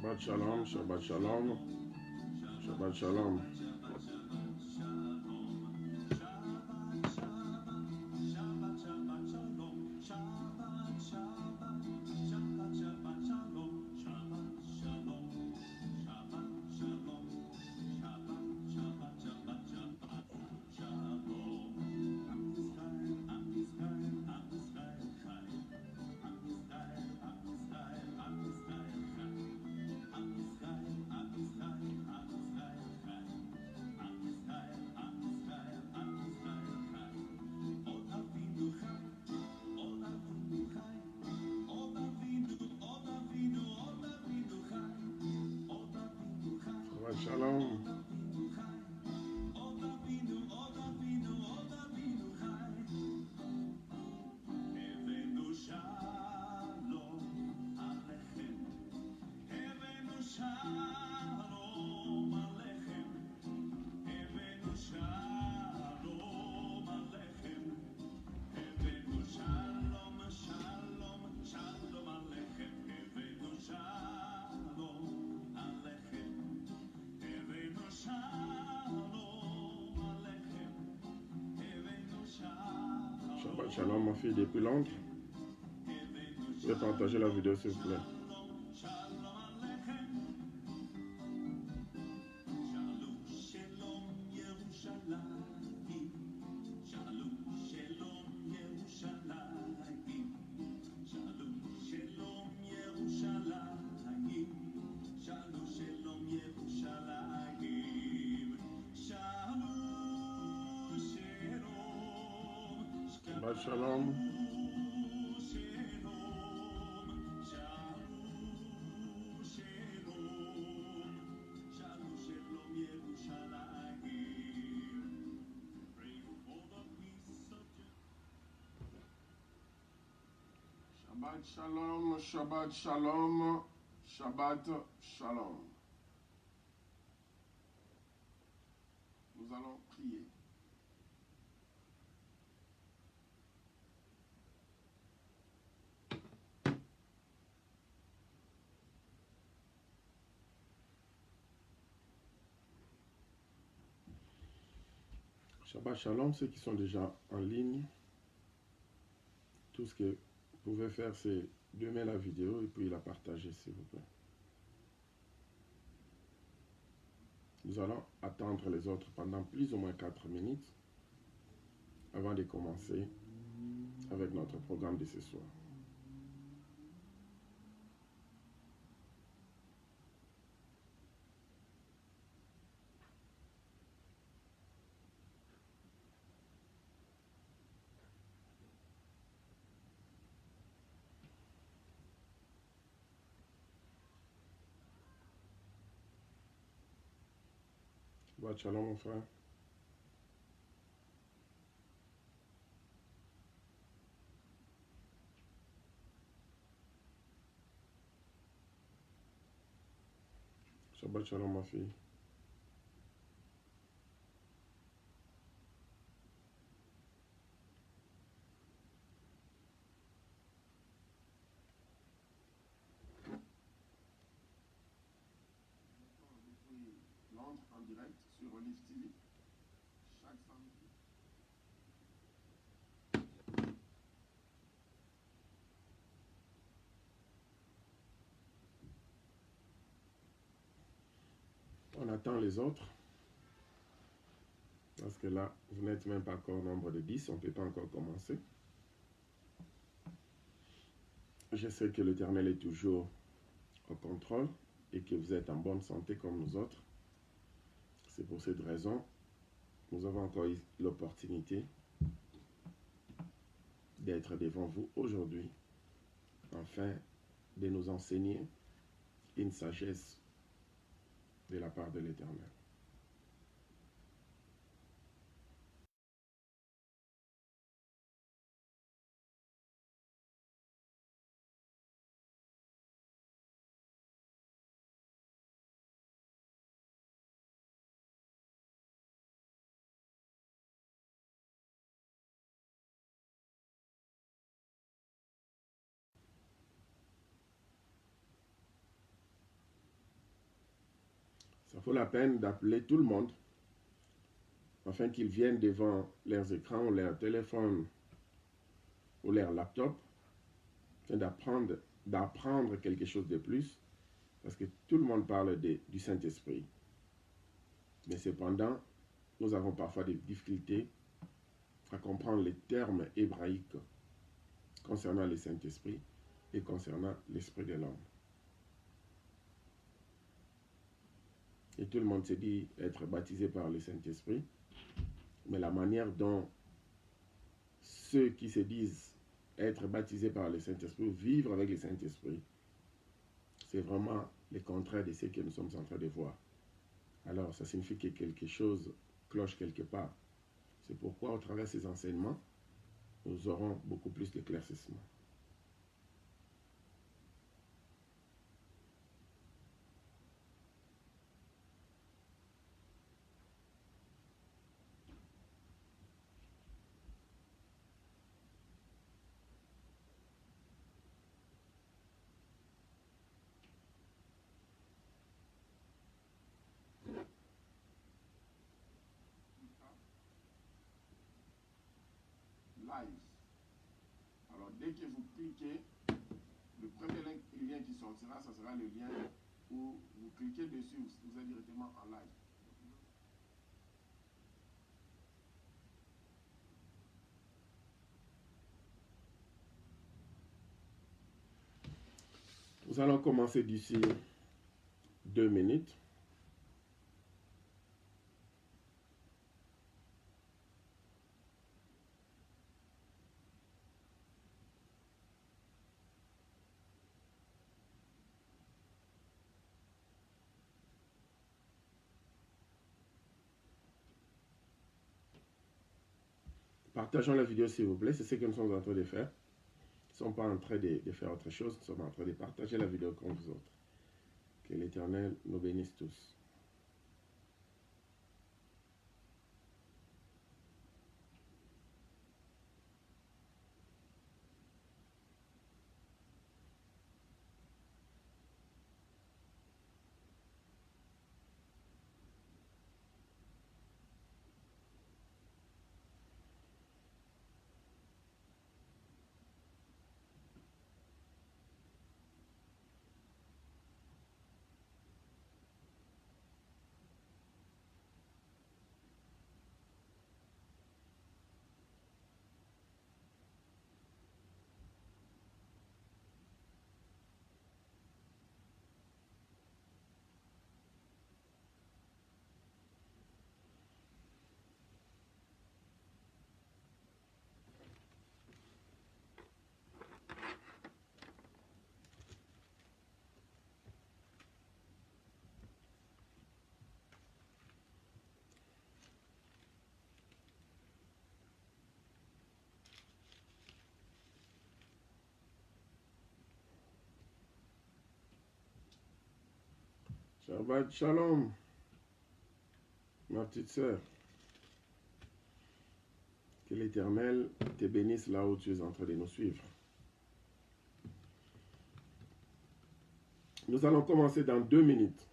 Shabbat shalom, Shabbat shalom, Shabbat shalom. Shabbat shalom. Shabbat shalom, ma fille depuis Londres. Je vais partager la vidéo s'il vous plaît. Shabbat shalom. Shabbat shalom, Shabbat shalom, Shabbat shalom. Nous allons prier. Shabbat shalom, ceux qui sont déjà en ligne. Tout ce que vous pouvez faire, c'est d'aimer la vidéo et puis la partager, s'il vous plaît. Nous allons attendre les autres pendant plus ou moins 4 minutes avant de commencer avec notre programme de ce soir. Shabbat shalom, mon frère. Shabbat shalom, ma fille. Londres en direct sur Olive TV chaque samedi. On attend les autres. Parce que là, vous n'êtes même pas encore au nombre de 10. On ne peut pas encore commencer. Je sais que l'Éternel est toujours au contrôle et que vous êtes en bonne santé comme nous autres. C'est pour cette raison que nous avons encore eu l'opportunité d'être devant vous aujourd'hui afin de nous enseigner une sagesse de la part de l'Éternel. vaut la peine d'appeler tout le monde afin qu'ils viennent devant leurs écrans ou leur téléphone ou leur laptop afin d'apprendre quelque chose de plus, parce que tout le monde parle du Saint-Esprit. Mais cependant, nous avons parfois des difficultés à comprendre les termes hébraïques concernant le Saint-Esprit et concernant l'Esprit de l'homme. Et tout le monde se dit être baptisé par le Saint-Esprit, mais la manière dont ceux qui se disent être baptisés par le Saint-Esprit, vivre avec le Saint-Esprit, c'est vraiment le contraire de ce que nous sommes en train de voir. Alors, ça signifie que quelque chose cloche quelque part. C'est pourquoi, au travers de ces enseignements, nous aurons beaucoup plus d'éclaircissement. Live. Alors, dès que vous cliquez, le premier lien qui sortira, ça sera le lien où vous cliquez dessus, vous êtes directement en live. Nous allons commencer d'ici 2 minutes. Partageons la vidéo s'il vous plaît, c'est ce que nous sommes en train de faire. Nous ne sommes pas en train de faire autre chose, nous sommes en train de partager la vidéo comme vous autres. Que l'Éternel nous bénisse tous. Shabbat Shalom, ma petite sœur. Que l'Éternel te bénisse là où tu es en train de nous suivre. Nous allons commencer dans 2 minutes.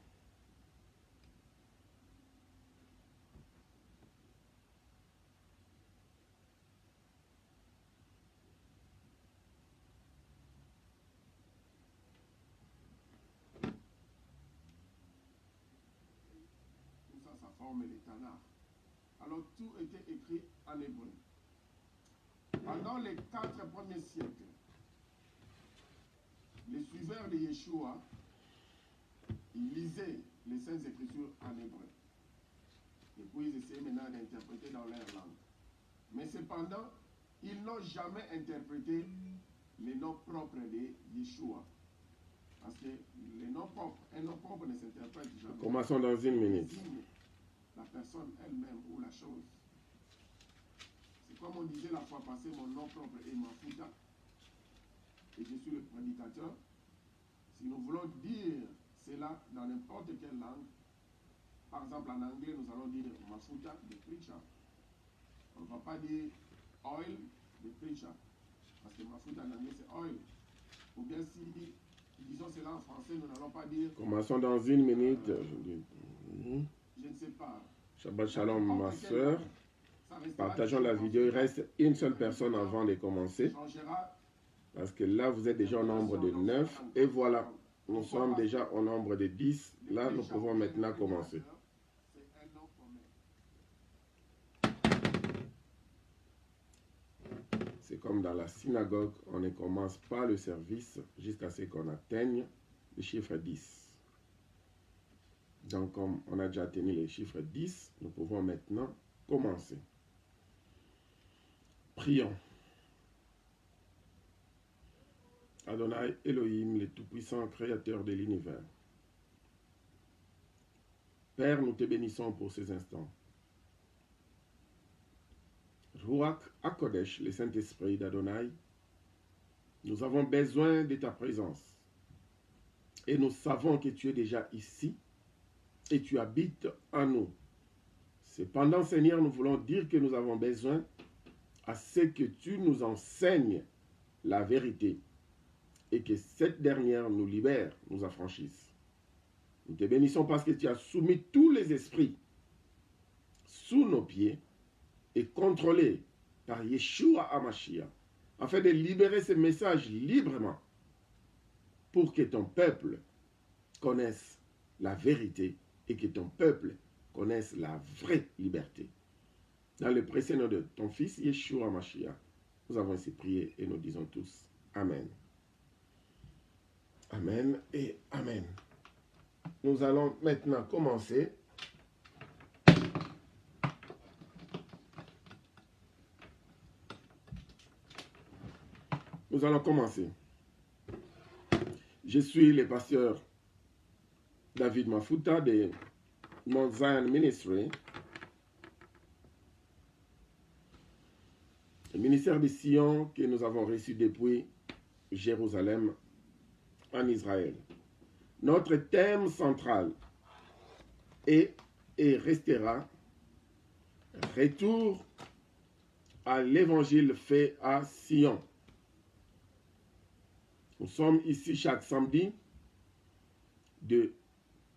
Tout ça, ça forme les Tanakh. Alors, tout était écrit en hébreu. Pendant les 4 premiers siècles, les suiveurs de Yeshua, ils lisaient les Saintes Écritures en hébreu. Et puis ils essayaient maintenant d'interpréter dans leur langue. Mais cependant, ils n'ont jamais interprété les noms propres de Yeshua. Parce que les noms propres, un nom propre ne s'interprète jamais. Commençons dans 1 minute. La personne elle-même ou la chose. C'est comme on disait la fois passée, mon nom propre est Mafuta. Et je suis le prédicateur. Si nous voulons dire cela dans n'importe quelle langue, par exemple en anglais, nous allons dire Mafuta, the preacher. On ne va pas dire oil, the preacher. Parce que Mafuta en anglais c'est oil. Ou bien si disons cela en français, nous n'allons pas dire. Commençons dans 1 minute. Je ne sais pas. Shabbat Shalom, ma soeur. Partageons la vidéo. Il reste une seule personne avant de commencer. Parce que là, vous êtes déjà au nombre de 9. Et voilà, nous sommes déjà au nombre de 10. Là, nous pouvons maintenant commencer. C'est comme dans la synagogue, on ne commence pas le service jusqu'à ce qu'on atteigne le chiffre 10. Donc, comme on a déjà atteint le chiffre 10, nous pouvons maintenant commencer. Prions. Adonai Elohim, le Tout-Puissant, Créateur de l'univers. Père, nous te bénissons pour ces instants. Ruach HaKodesh, le Saint-Esprit d'Adonai, nous avons besoin de ta présence. Et nous savons que tu es déjà ici et tu habites en nous. Cependant, Seigneur, nous voulons dire que nous avons besoin à ce que tu nous enseignes la vérité et que cette dernière nous libère, nous affranchisse. Nous te bénissons parce que tu as soumis tous les esprits sous nos pieds et contrôlés par Yeshua HaMashiach, afin de libérer ce message librement pour que ton peuple connaisse la vérité et que ton peuple connaisse la vraie liberté. Dans le précieux nom de ton Fils Yeshua HaMashiach, nous avons ainsi prié et nous disons tous Amen. Amen et Amen. Nous allons maintenant commencer. Nous allons commencer. Je suis le pasteur David Mafuta de Mount Zion Ministry, le ministère de Sion que nous avons reçu depuis Jérusalem en Israël. Notre thème central est et restera retour à l'évangile fait à Sion. Nous sommes ici chaque samedi de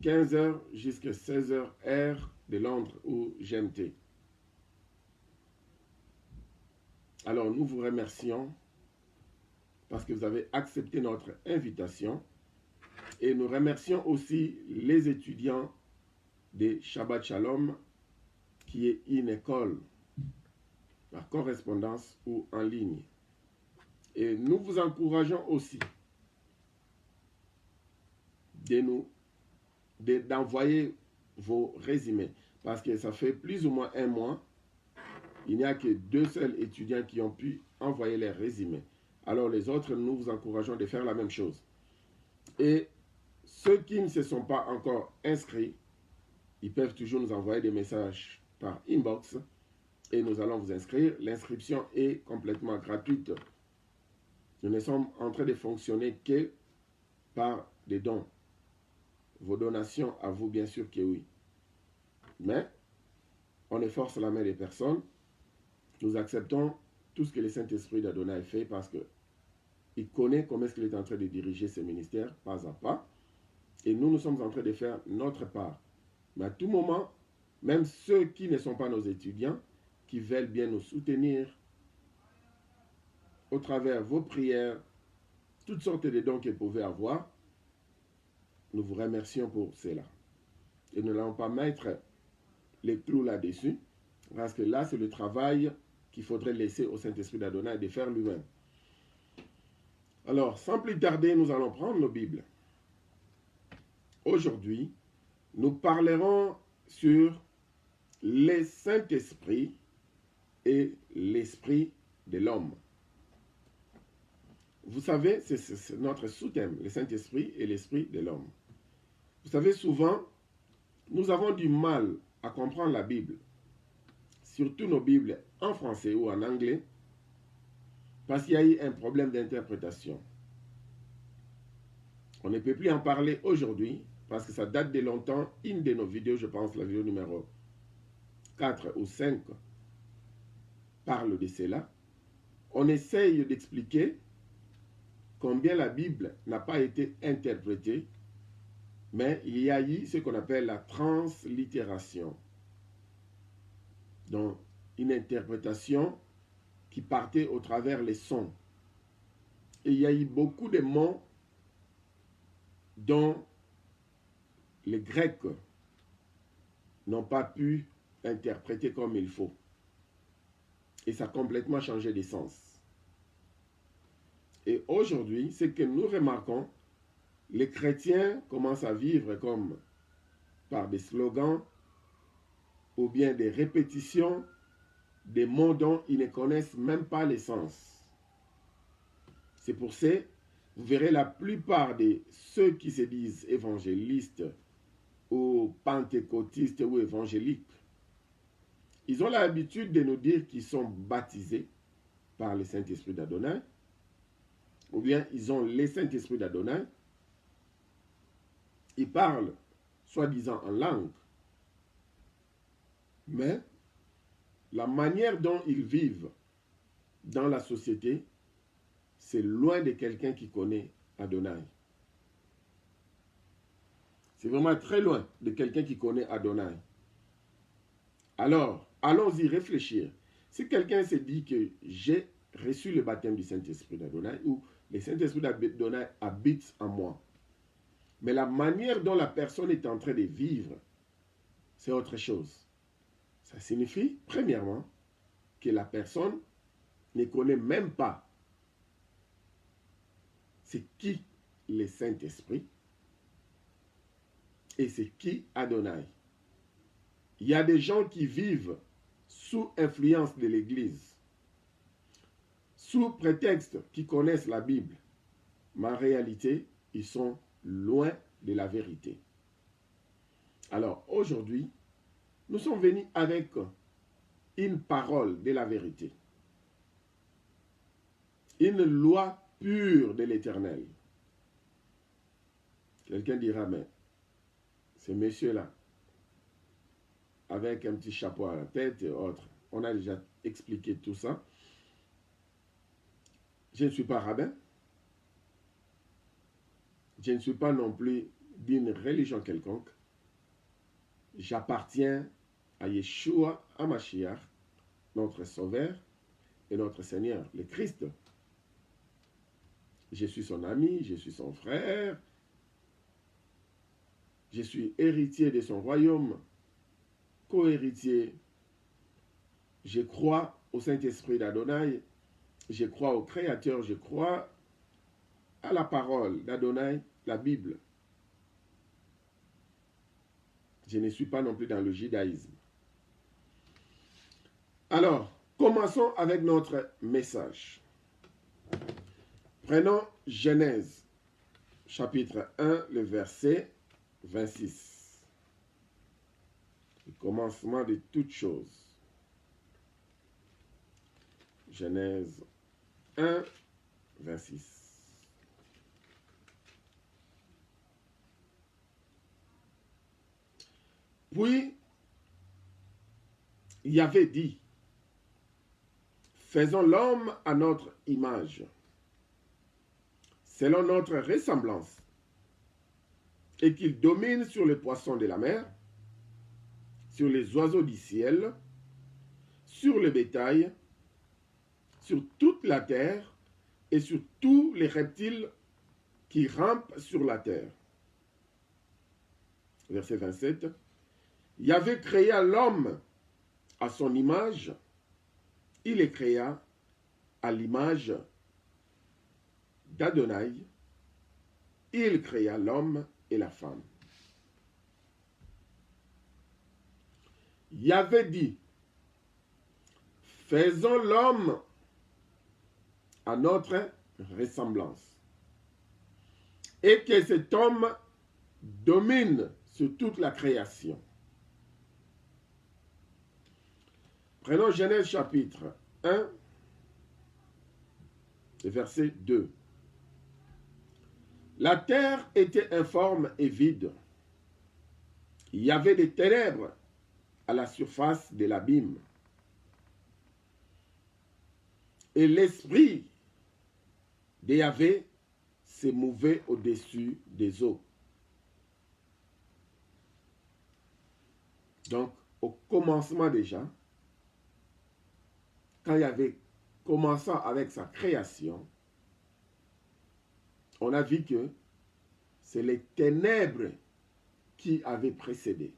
15h jusqu'à 16h heure de Londres ou GMT. Alors nous vous remercions parce que vous avez accepté notre invitation et nous remercions aussi les étudiants de Shabbat Shalom qui est une école par correspondance ou en ligne. Et nous vous encourageons aussi d'envoyer vos résumés. Parce que ça fait plus ou moins un mois, il n'y a que 2 seuls étudiants qui ont pu envoyer leurs résumés. Alors les autres, nous vous encourageons de faire la même chose. Et ceux qui ne se sont pas encore inscrits, ils peuvent toujours nous envoyer des messages par inbox et nous allons vous inscrire. L'inscription est complètement gratuite. Nous ne sommes en train de fonctionner que par des dons. Vos donations à vous, bien sûr que oui. Mais on efforce la main des personnes. Nous acceptons tout ce que le Saint-Esprit d'Adonai fait parce qu'il connaît comment est-ce qu'il est en train de diriger ce ministère pas à pas. Et nous, nous sommes en train de faire notre part. Mais à tout moment, même ceux qui ne sont pas nos étudiants, qui veulent bien nous soutenir au travers vos prières, toutes sortes de dons que vous pouvez avoir, nous vous remercions pour cela. Et nous n'allons pas mettre les clous là-dessus, parce que là, c'est le travail qu'il faudrait laisser au Saint-Esprit d'Adonai de faire lui-même. Alors, sans plus tarder, nous allons prendre nos Bibles. Aujourd'hui, nous parlerons sur le Saint-Esprit et l'Esprit de l'homme. Vous savez, c'est notre sous-thème, le Saint-Esprit et l'Esprit de l'homme. Vous savez, souvent, nous avons du mal à comprendre la Bible, surtout nos Bibles en français ou en anglais, parce qu'il y a eu un problème d'interprétation. On ne peut plus en parler aujourd'hui, parce que ça date de longtemps. Une de nos vidéos, je pense, la vidéo numéro 4 ou 5, parle de cela. On essaye d'expliquer combien la Bible n'a pas été interprétée Mais il y a eu ce qu'on appelle la translittération. Donc, une interprétation qui partait au travers les sons. Et il y a eu beaucoup de mots dont les Grecs n'ont pas pu interpréter comme il faut. Et ça a complètement changé de sens. Et aujourd'hui, ce que nous remarquons, les chrétiens commencent à vivre comme par des slogans ou bien des répétitions des mots dont ils ne connaissent même pas le sens. C'est pour ça, vous verrez la plupart de ceux qui se disent évangélistes ou pentecôtistes ou évangéliques, ils ont l'habitude de nous dire qu'ils sont baptisés par le Saint-Esprit d'Adonai, ou bien ils ont le Saint-Esprit d'Adonai, ils parlent soi-disant en langue, mais la manière dont ils vivent dans la société, c'est loin de quelqu'un qui connaît Adonai. C'est vraiment très loin de quelqu'un qui connaît Adonai. Alors, allons-y réfléchir. Si quelqu'un se dit que j'ai reçu le baptême du Saint-Esprit d'Adonai, ou le Saint-Esprit d'Adonai habite en moi, mais la manière dont la personne est en train de vivre, c'est autre chose. Ça signifie, premièrement, que la personne ne connaît même pas c'est qui le Saint-Esprit et c'est qui Adonai. Il y a des gens qui vivent sous influence de l'Église, sous prétexte qu'ils connaissent la Bible, mais en réalité, ils sont loin de la vérité. Alors aujourd'hui, nous sommes venus avec une parole de la vérité, une loi pure de l'Éternel. Quelqu'un dira, mais ce monsieur-là, avec un petit chapeau à la tête et autres, on a déjà expliqué tout ça. Je ne suis pas rabbin. Je ne suis pas non plus d'une religion quelconque. J'appartiens à Yeshua HaMashiach, notre Sauveur et notre Seigneur, le Christ. Je suis son ami, je suis son frère. Je suis héritier de son royaume, co-héritier. Je crois au Saint-Esprit d'Adonai. Je crois au Créateur. Je crois à la parole d'Adonai, la Bible. Je ne suis pas non plus dans le judaïsme. Alors, commençons avec notre message. Prenons Genèse, chapitre 1, le verset 26. Le commencement de toutes choses. Genèse 1, 26. Puis, Yahvé dit, faisons l'homme à notre image, selon notre ressemblance, et qu'il domine sur les poissons de la mer, sur les oiseaux du ciel, sur le bétail, sur toute la terre et sur tous les reptiles qui rampent sur la terre. Verset 27. Yahvé créa l'homme à son image, il les créa à l'image d'Adonai, il créa l'homme et la femme. Yahvé dit, faisons l'homme à notre ressemblance, et que cet homme domine sur toute la création. Prenons Genèse chapitre 1, verset 2. La terre était informe et vide. Il y avait des ténèbres à la surface de l'abîme. Et l'esprit de Yahvé se mouvait au-dessus des eaux. Donc, au commencement déjà, quand il y avait commençant avec sa création, on a vu que c'est les ténèbres qui avaient précédé.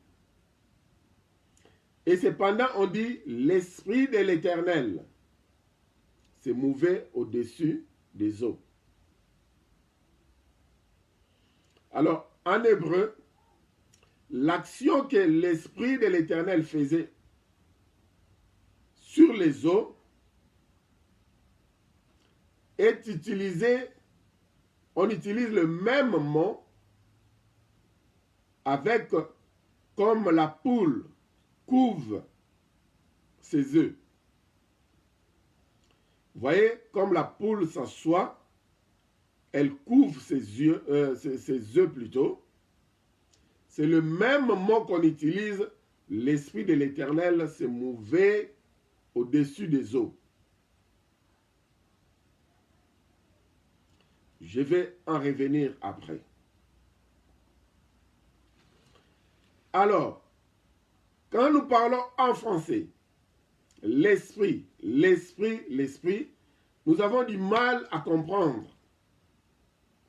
Et cependant, on dit l'Esprit de l'Éternel se mouvait au-dessus des eaux. Alors, en hébreu, l'action que l'Esprit de l'Éternel faisait sur les eaux est utilisée, on utilise le même mot avec comme la poule couve ses œufs. Vous voyez, comme la poule s'assoit, elle couve ses œufs plutôt. C'est le même mot qu'on utilise, l'Esprit de l'Éternel se mouvait au-dessus des eaux. Je vais en revenir après. Alors, quand nous parlons en français, l'esprit, l'esprit, l'esprit, nous avons du mal à comprendre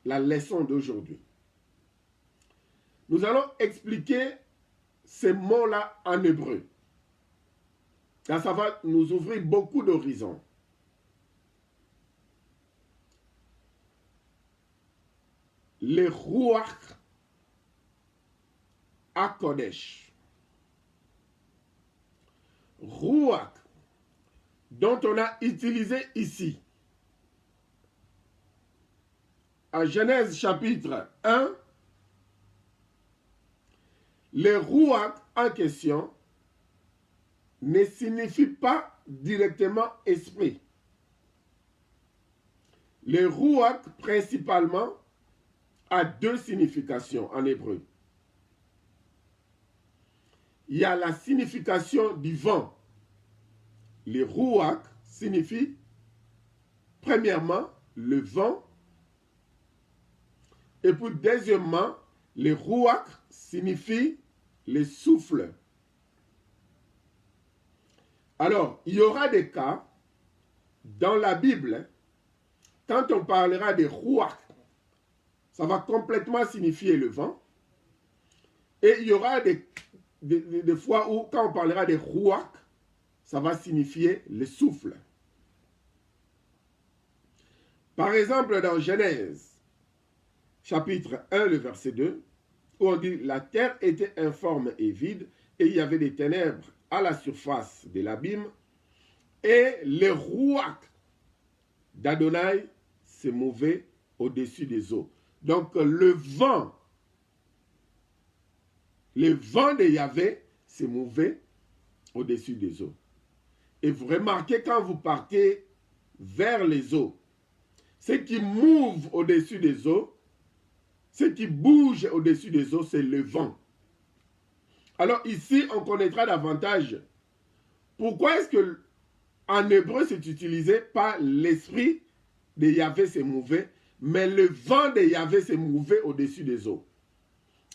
la leçon d'aujourd'hui. Nous allons expliquer ces mots-là en hébreu. Car ça va nous ouvrir beaucoup d'horizons. Le Ruach HaKodesh. Ruach, dont on a utilisé ici, à Genèse chapitre 1, le Ruach en question ne signifie pas directement esprit. Le Ruach principalement a deux significations en hébreu. Il y a la signification du vent. Le Ruach signifie, premièrement, le vent. Et puis, deuxièmement, le Ruach signifie le souffle. Alors, il y aura des cas dans la Bible, quand on parlera de Ruach, ça va complètement signifier le vent. Et il y aura des fois où, quand on parlera de Ruach, ça va signifier le souffle. Par exemple, dans Genèse, chapitre 1, le verset 2, où on dit « La terre était informe et vide, et il y avait des ténèbres à la surface de l'abîme, et le Ruach d'Adonai se mouvait au-dessus des eaux. » Donc, le vent de Yahvé se mouvait au-dessus des eaux. Et vous remarquez, quand vous partez vers les eaux, ce qui mouve au-dessus des eaux, ce qui bouge au-dessus des eaux, c'est le vent. Alors ici, on connaîtra davantage pourquoi est-ce que en hébreu c'est utilisé pas l'esprit de Yahvé se mouvait, mais le vent de Yahvé se mouvait au-dessus des eaux.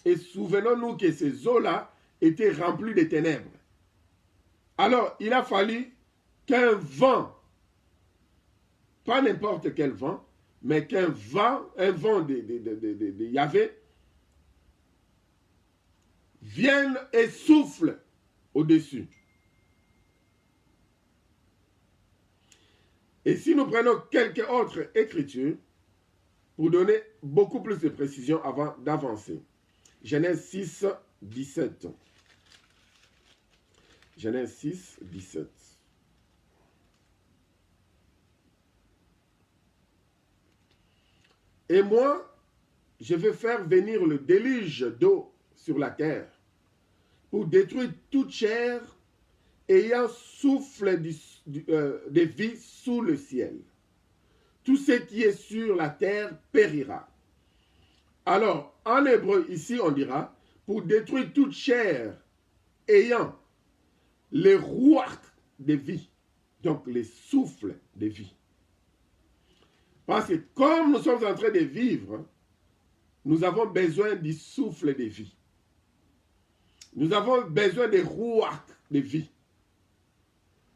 Et souvenons-nous que ces eaux-là étaient remplies de ténèbres. Alors, il a fallu qu'un vent, pas n'importe quel vent, mais qu'un vent, de Yahvé, vienne et souffle au-dessus. Et si nous prenons quelques autres écritures, pour donner beaucoup plus de précision avant d'avancer. Genèse 6, 17. Genèse 6, 17. Et moi, je vais faire venir le déluge d'eau sur la terre pour détruire toute chair ayant souffle de vie sous le ciel. Tout ce qui est sur la terre périra. Alors, en hébreu, ici, on dira, pour détruire toute chair ayant les ruach de vie, donc les souffles de vie. Parce que comme nous sommes en train de vivre, nous avons besoin du souffle de vie. Nous avons besoin de ruach, de vie.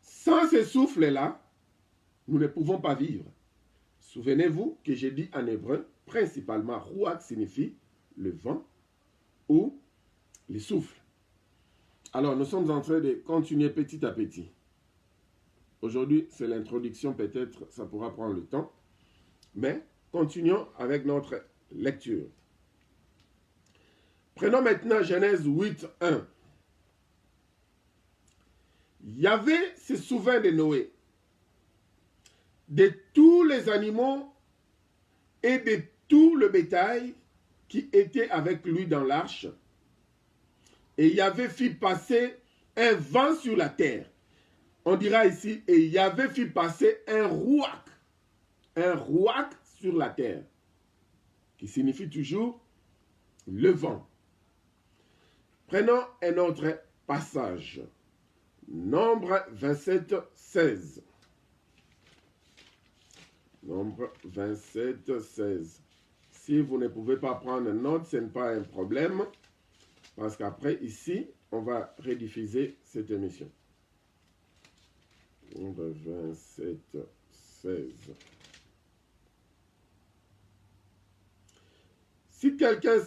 Sans ce souffle-là, nous ne pouvons pas vivre. Souvenez-vous que j'ai dit en hébreu, principalement, ruach signifie le vent ou le souffle. Alors, nous sommes en train de continuer petit à petit. Aujourd'hui, c'est l'introduction, peut-être, ça pourra prendre le temps. Mais, continuons avec notre lecture. Prenons maintenant Genèse 8, 1. Yahvé se souvint de Noé, de tous les animaux et de tout le bétail qui était avec lui dans l'arche. Et Yahvé fit passer un vent sur la terre. On dira ici, et Yahvé fit passer un ruach sur la terre, qui signifie toujours le vent. Prenons un autre passage. Nombre 27, 16. Nombre 27, 16. Si vous ne pouvez pas prendre note, ce n'est pas un problème. Parce qu'après, ici, on va rediffuser cette émission. Nombre 27, 16. Si quelqu'un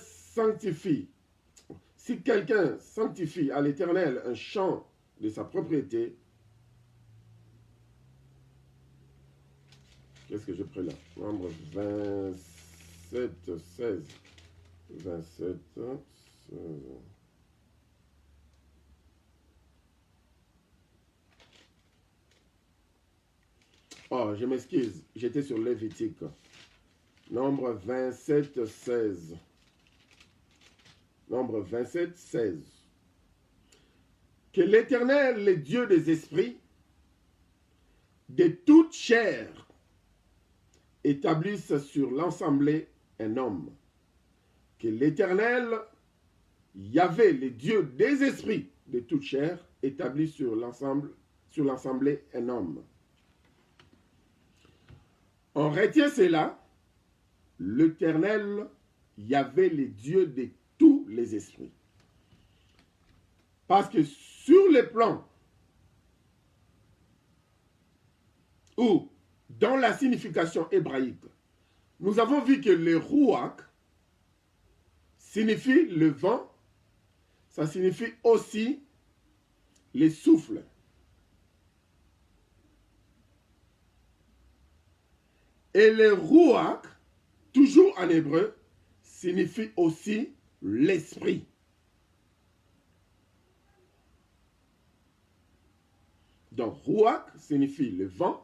sanctifie à l'Éternel un champ de sa propriété, qu'est-ce que je prends là? Nombre 27, 16. 27, 16. Oh, je m'excuse, j'étais sur Lévitique. Nombre 27, 16. Nombre 27, 16. Que l'Éternel, le Dieu des esprits, de toute chair, établisse sur l'assemblée un homme. Que l'Éternel, Yahvé, le Dieu des esprits, de toute chair, établisse sur l'assemblée un homme. On retient cela, l'Éternel, Yahvé, le Dieu de tous les esprits. Parce que sur le plan ou dans la signification hébraïque, nous avons vu que le ruach signifie le vent, ça signifie aussi le souffle. Et le ruach, toujours en hébreu, signifie aussi l'esprit. Donc, ruach signifie le vent,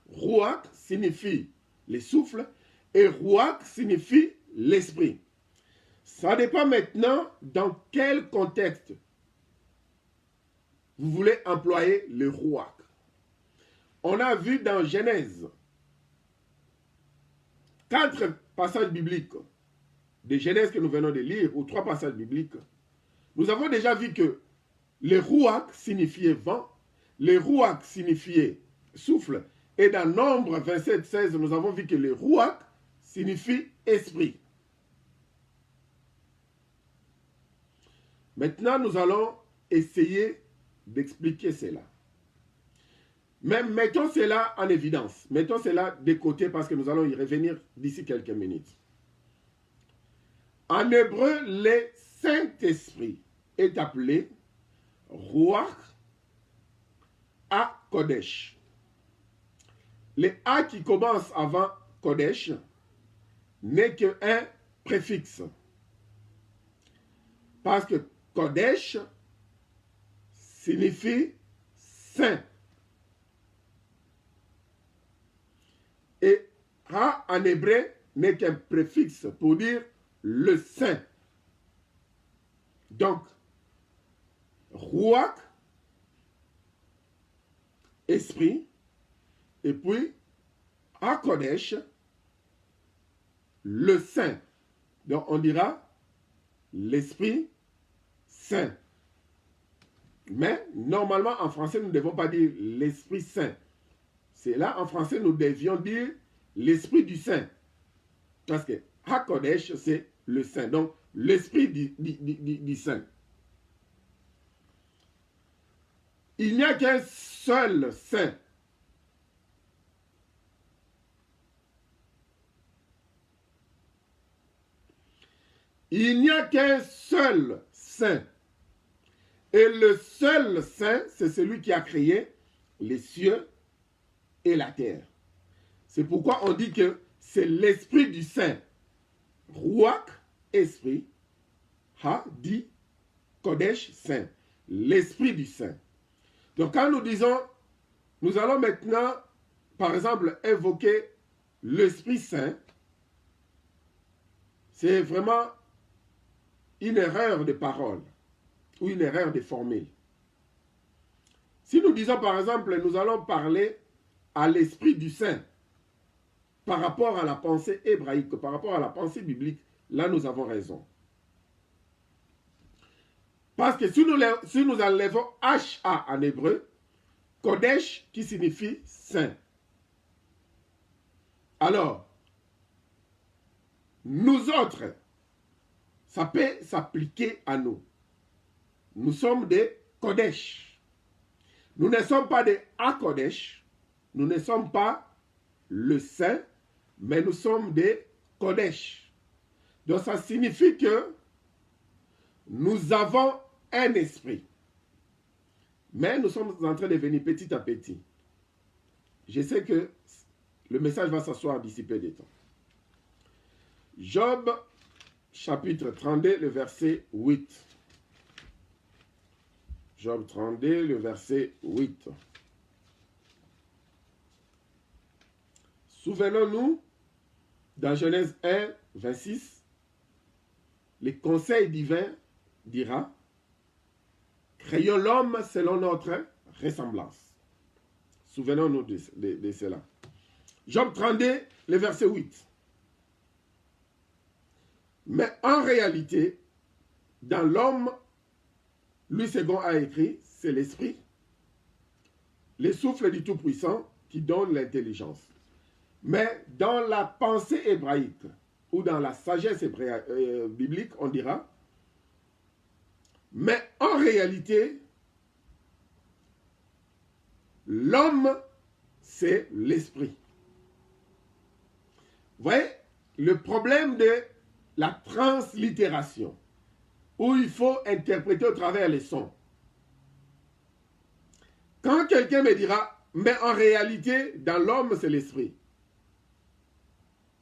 ruach signifie le souffle, et ruach signifie l'esprit. Ça dépend maintenant dans quel contexte vous voulez employer le ruach. On a vu dans Genèse 4 passages bibliques de Genèse que nous venons de lire, ou 3 passages bibliques. Nous avons déjà vu que le ruach signifiait vent, le ruach signifiait souffle, et dans Nombre 27, 16, nous avons vu que le ruach signifie esprit. Maintenant, nous allons essayer d'expliquer cela. Mais mettons cela en évidence. Mettons cela de côté parce que nous allons y revenir d'ici quelques minutes. En hébreu, le Saint-Esprit est appelé Ruach HaKodesh. Le A qui commence avant Kodesh n'est qu'un préfixe. Parce que Kodesh signifie saint. Et Ha en hébreu n'est qu'un préfixe pour dire le saint. Donc, Ruach, esprit, et puis HaKodesh, le saint. Donc, on dira l'esprit saint. Mais, normalement, en français, nous ne devons pas dire l'esprit saint. C'est là, en français, nous devions dire l'esprit du saint. Parce que HaKodesh, c'est le saint. Donc, l'esprit du saint. Il n'y a qu'un seul saint. Il n'y a qu'un seul saint. Et le seul saint, c'est celui qui a créé les cieux et la terre. C'est pourquoi on dit que c'est l'esprit du saint. Ruach, esprit. Ha, dit Kodesh, saint. L'esprit du saint. Donc quand nous disons, nous allons maintenant, par exemple, invoquer l'Esprit Saint, c'est vraiment une erreur de parole ou une erreur de formule. Si nous disons, par exemple, nous allons parler à l'Esprit du Saint par rapport à la pensée hébraïque, par rapport à la pensée biblique, là nous avons raison. Parce que si nous enlevons H-A en hébreu, Kodesh qui signifie saint. Alors, nous autres, ça peut s'appliquer à nous. Nous sommes des Kodesh. Nous ne sommes pas des Akodesh. Nous ne sommes pas le saint, mais nous sommes des Kodesh. Donc ça signifie que nous avons un esprit. Mais nous sommes en train de venir petit à petit. Je sais que le message va s'asseoir d'ici peu de temps. Job, chapitre 32, le verset 8. Job 32, le verset 8. Souvenons-nous, dans Genèse 1, 26, le conseil divin dira: créons l'homme selon notre ressemblance. Souvenons-nous de cela. Job 32, le verset 8. Mais en réalité, dans l'homme, Louis II a écrit, c'est l'esprit, le souffle du Tout-Puissant qui donne l'intelligence. Mais dans la pensée hébraïque, ou dans la sagesse biblique, on dira, mais en réalité, l'homme, c'est l'esprit. Vous voyez, le problème de la translittération, où il faut interpréter au travers les sons. Quand quelqu'un me dira, mais en réalité, dans l'homme, c'est l'esprit.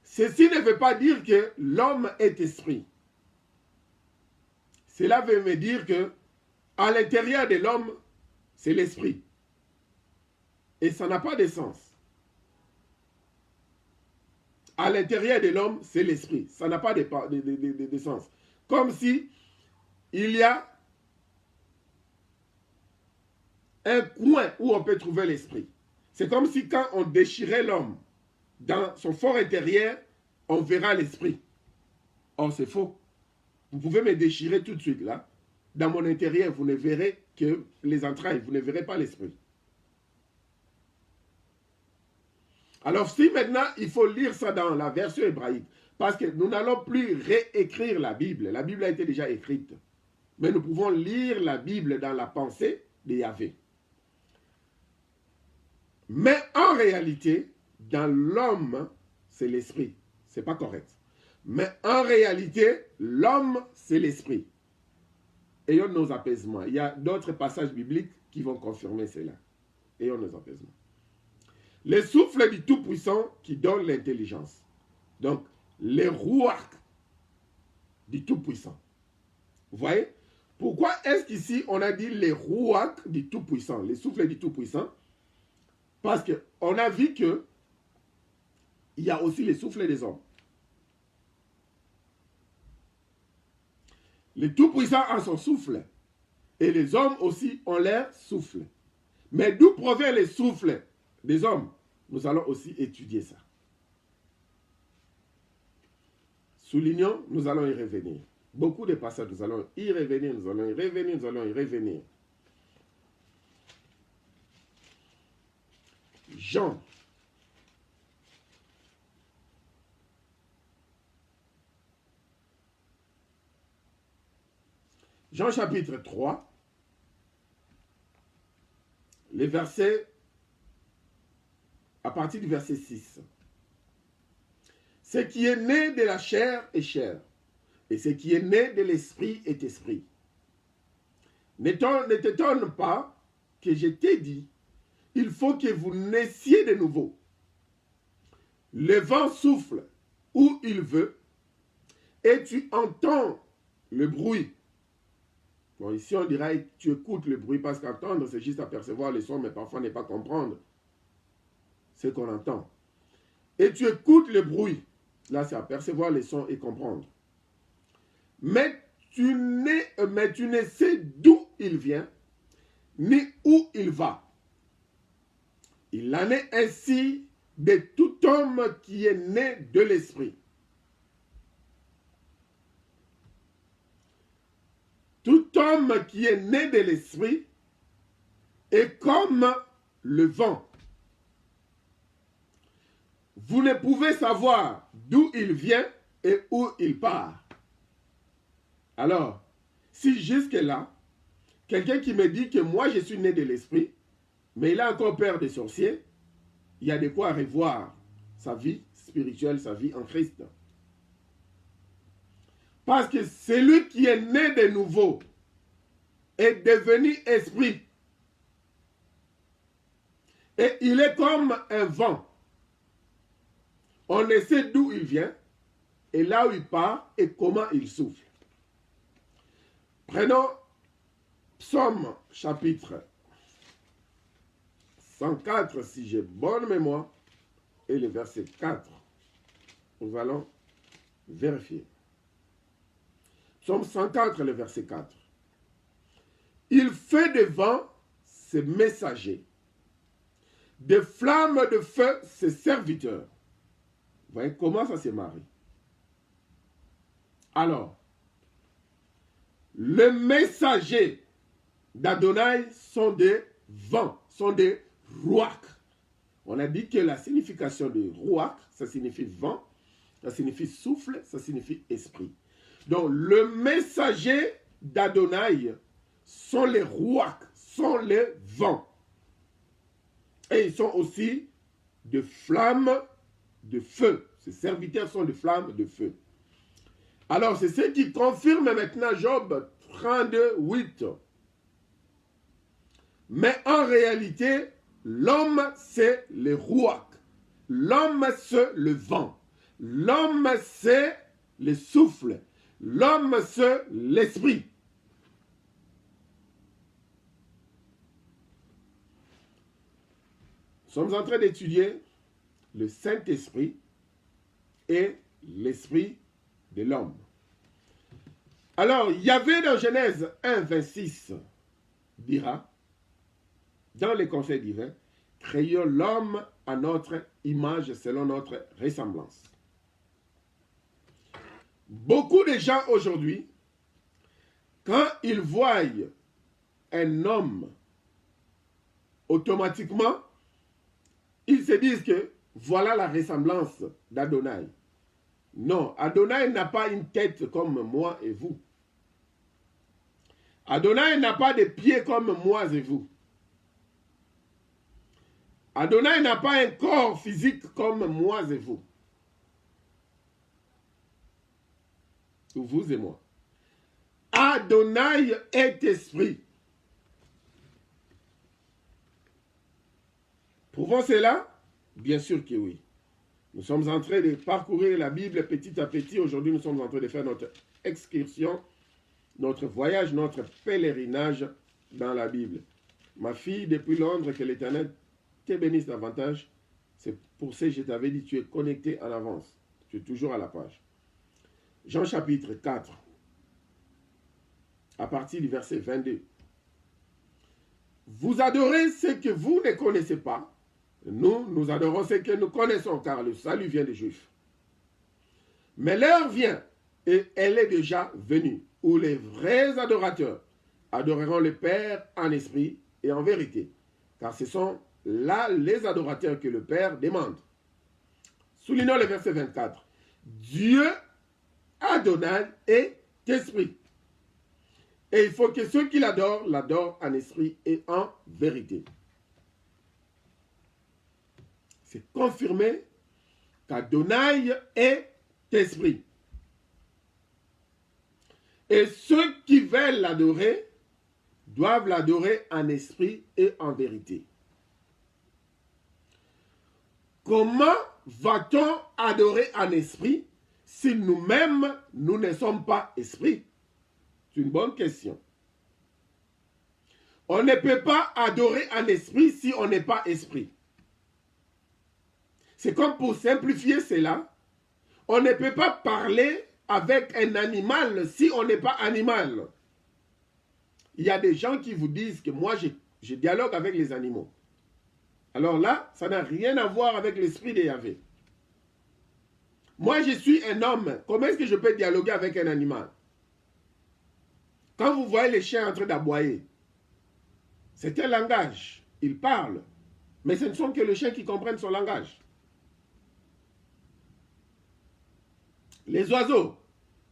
Ceci ne veut pas dire que l'homme est esprit. Cela veut me dire que à l'intérieur de l'homme, c'est l'esprit. Et ça n'a pas de sens. À l'intérieur de l'homme, c'est l'esprit. Ça n'a pas de sens. Comme si il y a un coin où on peut trouver l'esprit. C'est comme si quand on déchirait l'homme, dans son fort intérieur, on verra l'esprit. Or, c'est faux. Vous pouvez me déchirer tout de suite là. Dans mon intérieur, vous ne verrez que les entrailles, vous ne verrez pas l'esprit. Alors si maintenant, il faut lire ça dans la version hébraïque, parce que nous n'allons plus réécrire la Bible a été déjà écrite. Mais nous pouvons lire la Bible dans la pensée de Yahvé. Mais en réalité, dans l'homme, c'est l'esprit. Ce n'est pas correct. Mais en réalité, l'homme, c'est l'esprit. Ayons nos apaisements. Il y a d'autres passages bibliques qui vont confirmer cela. Ayons nos apaisements. Le souffle du Tout-Puissant qui donne l'intelligence. Donc, les Ruach du Tout-Puissant. Vous voyez? Pourquoi est-ce qu'ici on a dit les Ruach du Tout-Puissant, les souffles du Tout-Puissant? Parce qu'on a vu que il y a aussi les souffles des hommes. Le Tout-Puissant a son souffle. Et les hommes aussi ont leur souffle. Mais d'où provient le souffle des hommes? Nous allons aussi étudier ça. Soulignons, nous allons y revenir. Beaucoup de passages, nous allons y revenir, nous allons y revenir, nous allons y revenir. Jean. Jean chapitre 3. les versets, à partir du verset 6. Ce qui est né de la chair est chair, et ce qui est né de l'esprit est esprit. Ne t'étonne pas que je t'ai dit, il faut que vous naissiez de nouveau. Le vent souffle où il veut, et tu entends le bruit. Bon, ici on dirait tu écoutes le bruit, parce qu'entendre c'est juste apercevoir les sons, mais parfois ne pas comprendre ce qu'on entend. Et tu écoutes le bruit. Là, c'est apercevoir les sons et comprendre. Mais tu ne sais d'où il vient, ni où il va. Il en est ainsi de tout homme qui est né de l'esprit. Tout homme qui est né de l'esprit est comme le vent. Vous ne pouvez savoir d'où il vient et où il part. Alors, si jusque-là, quelqu'un qui me dit que moi je suis né de l'esprit, mais il a encore peur des sorciers, il y a de quoi revoir sa vie spirituelle, sa vie en Christ. Parce que celui qui est né de nouveau est devenu esprit. Et il est comme un vent. On ne sait d'où il vient, et là où il part, et comment il souffle. Prenons Psaume chapitre 104, si j'ai bonne mémoire, et le verset 4. Nous allons vérifier. Psaume 104, le verset 4. Il fait devant ses messagers, des flammes de feu ses serviteurs. Vous voyez comment ça se marie. Alors, les messagers d'Adonai sont des vents, sont des rouaks. On a dit que la signification de rouak, ça signifie vent, ça signifie souffle, ça signifie esprit. Donc, le messager d'Adonai sont les rouaks, sont les vents. Et ils sont aussi de flammes de feu. Ces serviteurs sont des flammes de feu. Alors, c'est ce qui confirme maintenant Job 32, 8. Mais en réalité, l'homme, c'est le rouak. L'homme, c'est le vent. L'homme, c'est le souffle. L'homme, c'est l'esprit. Nous sommes en train d'étudier le Saint-Esprit et l'esprit de l'homme. Alors, Yahvé dans Genèse 1, 26 dira, dans les conseils divins, créons l'homme à notre image selon notre ressemblance. Beaucoup de gens aujourd'hui, quand ils voient un homme, automatiquement, ils se disent que voilà la ressemblance d'Adonai. Non, Adonai n'a pas une tête comme moi et vous. Adonai n'a pas de pieds comme moi et vous. Adonai n'a pas un corps physique comme moi et vous. Ou vous et moi. Adonai est esprit. Prouvons cela? Bien sûr que oui. Nous sommes en train de parcourir la Bible petit à petit. Aujourd'hui, nous sommes en train de faire notre excursion, notre voyage, notre pèlerinage dans la Bible. Ma fille, depuis Londres, que l'Éternel te bénisse davantage. C'est pour ça que je t'avais dit, tu es connecté en avance. Tu es toujours à la page. Jean chapitre 4, à partir du verset 22. Vous adorez ce que vous ne connaissez pas. Nous adorons ce que nous connaissons, car le salut vient des Juifs. Mais l'heure vient, et elle est déjà venue, où les vrais adorateurs adoreront le Père en esprit et en vérité, car ce sont là les adorateurs que le Père demande. Soulignons le verset 24. Dieu, Adonai, est esprit. Et il faut que ceux qui l'adorent en esprit et en vérité. c'est confirmer qu'Adonai est esprit. Et ceux qui veulent l'adorer doivent l'adorer en esprit et en vérité. Comment va-t-on adorer en esprit si nous-mêmes, nous ne sommes pas esprits? C'est une bonne question. On ne peut pas adorer en esprit si on n'est pas esprit. C'est comme pour simplifier cela, on ne peut pas parler avec un animal si on n'est pas animal. Il y a des gens qui vous disent que moi, je dialogue avec les animaux. Alors là, ça n'a rien à voir avec l'esprit de Yahvé. Moi, je suis un homme. Comment est-ce que je peux dialoguer avec un animal? Quand vous voyez les chiens en train d'aboyer, c'est un langage. Ils parlent. Mais ce ne sont que les chiens qui comprennent son langage. Les oiseaux,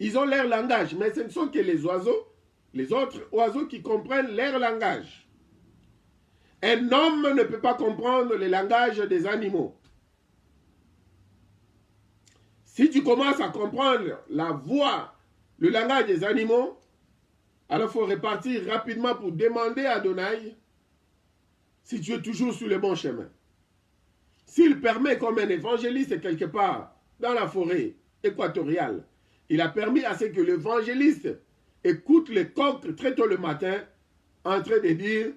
ils ont leur langage. Mais ce ne sont que les oiseaux, les autres oiseaux qui comprennent leur langage. Un homme ne peut pas comprendre le langage des animaux. Si tu commences à comprendre la voix, le langage des animaux, alors il faut repartir rapidement pour demander à Adonai si tu es toujours sur le bon chemin. S'il permet comme un évangéliste quelque part dans la forêt équatoriale, il a permis à ce que l'évangéliste écoute les coqs très tôt le matin en train de dire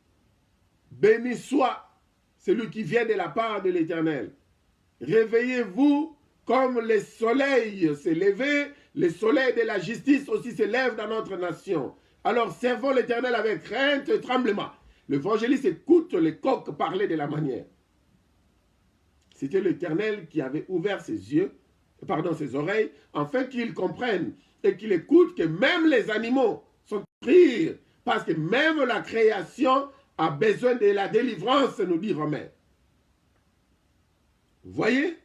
« Béni soit celui qui vient de la part de l'Éternel. Réveillez-vous comme le soleil s'est levé, le soleil de la justice aussi se lève dans notre nation. Alors servons l'Éternel avec crainte et tremblement. » L'évangéliste écoute les coqs parler de la manière. C'était l'Éternel qui avait ouvert ses yeux, ses oreilles, afin qu'il comprenne et qu'il écoute que même les animaux sont pris, parce que même la création a besoin de la délivrance, nous dit Romain. Vous voyez?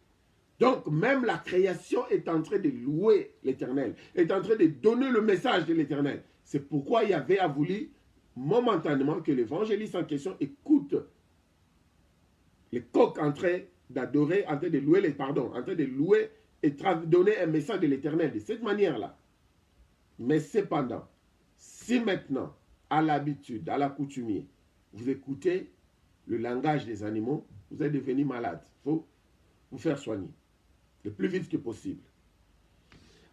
Donc même la création est en train de louer l'Éternel, est en train de donner le message de l'Éternel. C'est pourquoi Yahvé a voulu momentanément que l'évangéliste en question écoute les coqs en train d'adorer, en train de louer, en train de louer et donner un message de l'Éternel de cette manière-là. Mais cependant, si maintenant, à l'habitude, à l'accoutumée, vous écoutez le langage des animaux, vous êtes devenu malade. Il faut vous faire soigner le plus vite que possible.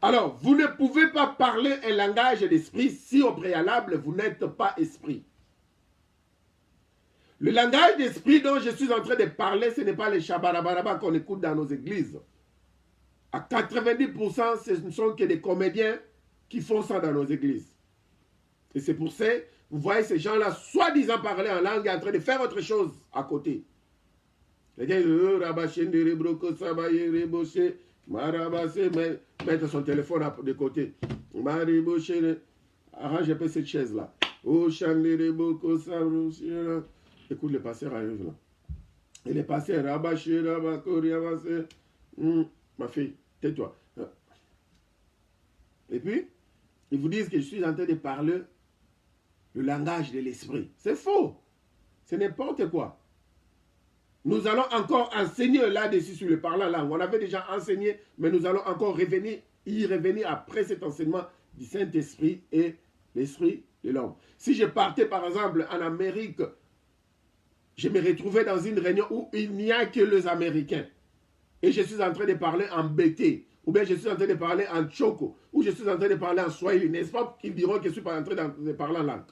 Alors, vous ne pouvez pas parler un langage d'esprit si au préalable, vous n'êtes pas esprit. Le langage d'esprit dont je suis en train de parler, ce n'est pas les chabarabaraba qu'on écoute dans nos églises. À 90%, ce ne sont que des comédiens qui font ça dans nos églises. Et c'est pour ça, vous voyez ces gens-là, soi-disant parler en langue, en train de faire autre chose à côté. Les mettre son téléphone de côté. Arrange un peu cette chaise-là. Écoute, le pasteur arrive là. Et le pasteur, ma fille, tais-toi. Et puis, ils vous disent que je suis en train de parler le langage de l'esprit. C'est faux. C'est n'importe quoi. Nous allons encore enseigner là-dessus sur le parlant langue. On avait déjà enseigné, mais nous allons encore y revenir après cet enseignement du Saint-Esprit et l'Esprit de l'homme. Si je partais par exemple en Amérique, je me retrouvais dans une réunion où il n'y a que les Américains. Et je suis en train de parler en BT, ou bien je suis en train de parler en Choco, ou je suis en train de parler en Swahili. N'est-ce pas qu'ils diront que je suis en train de parler en langue?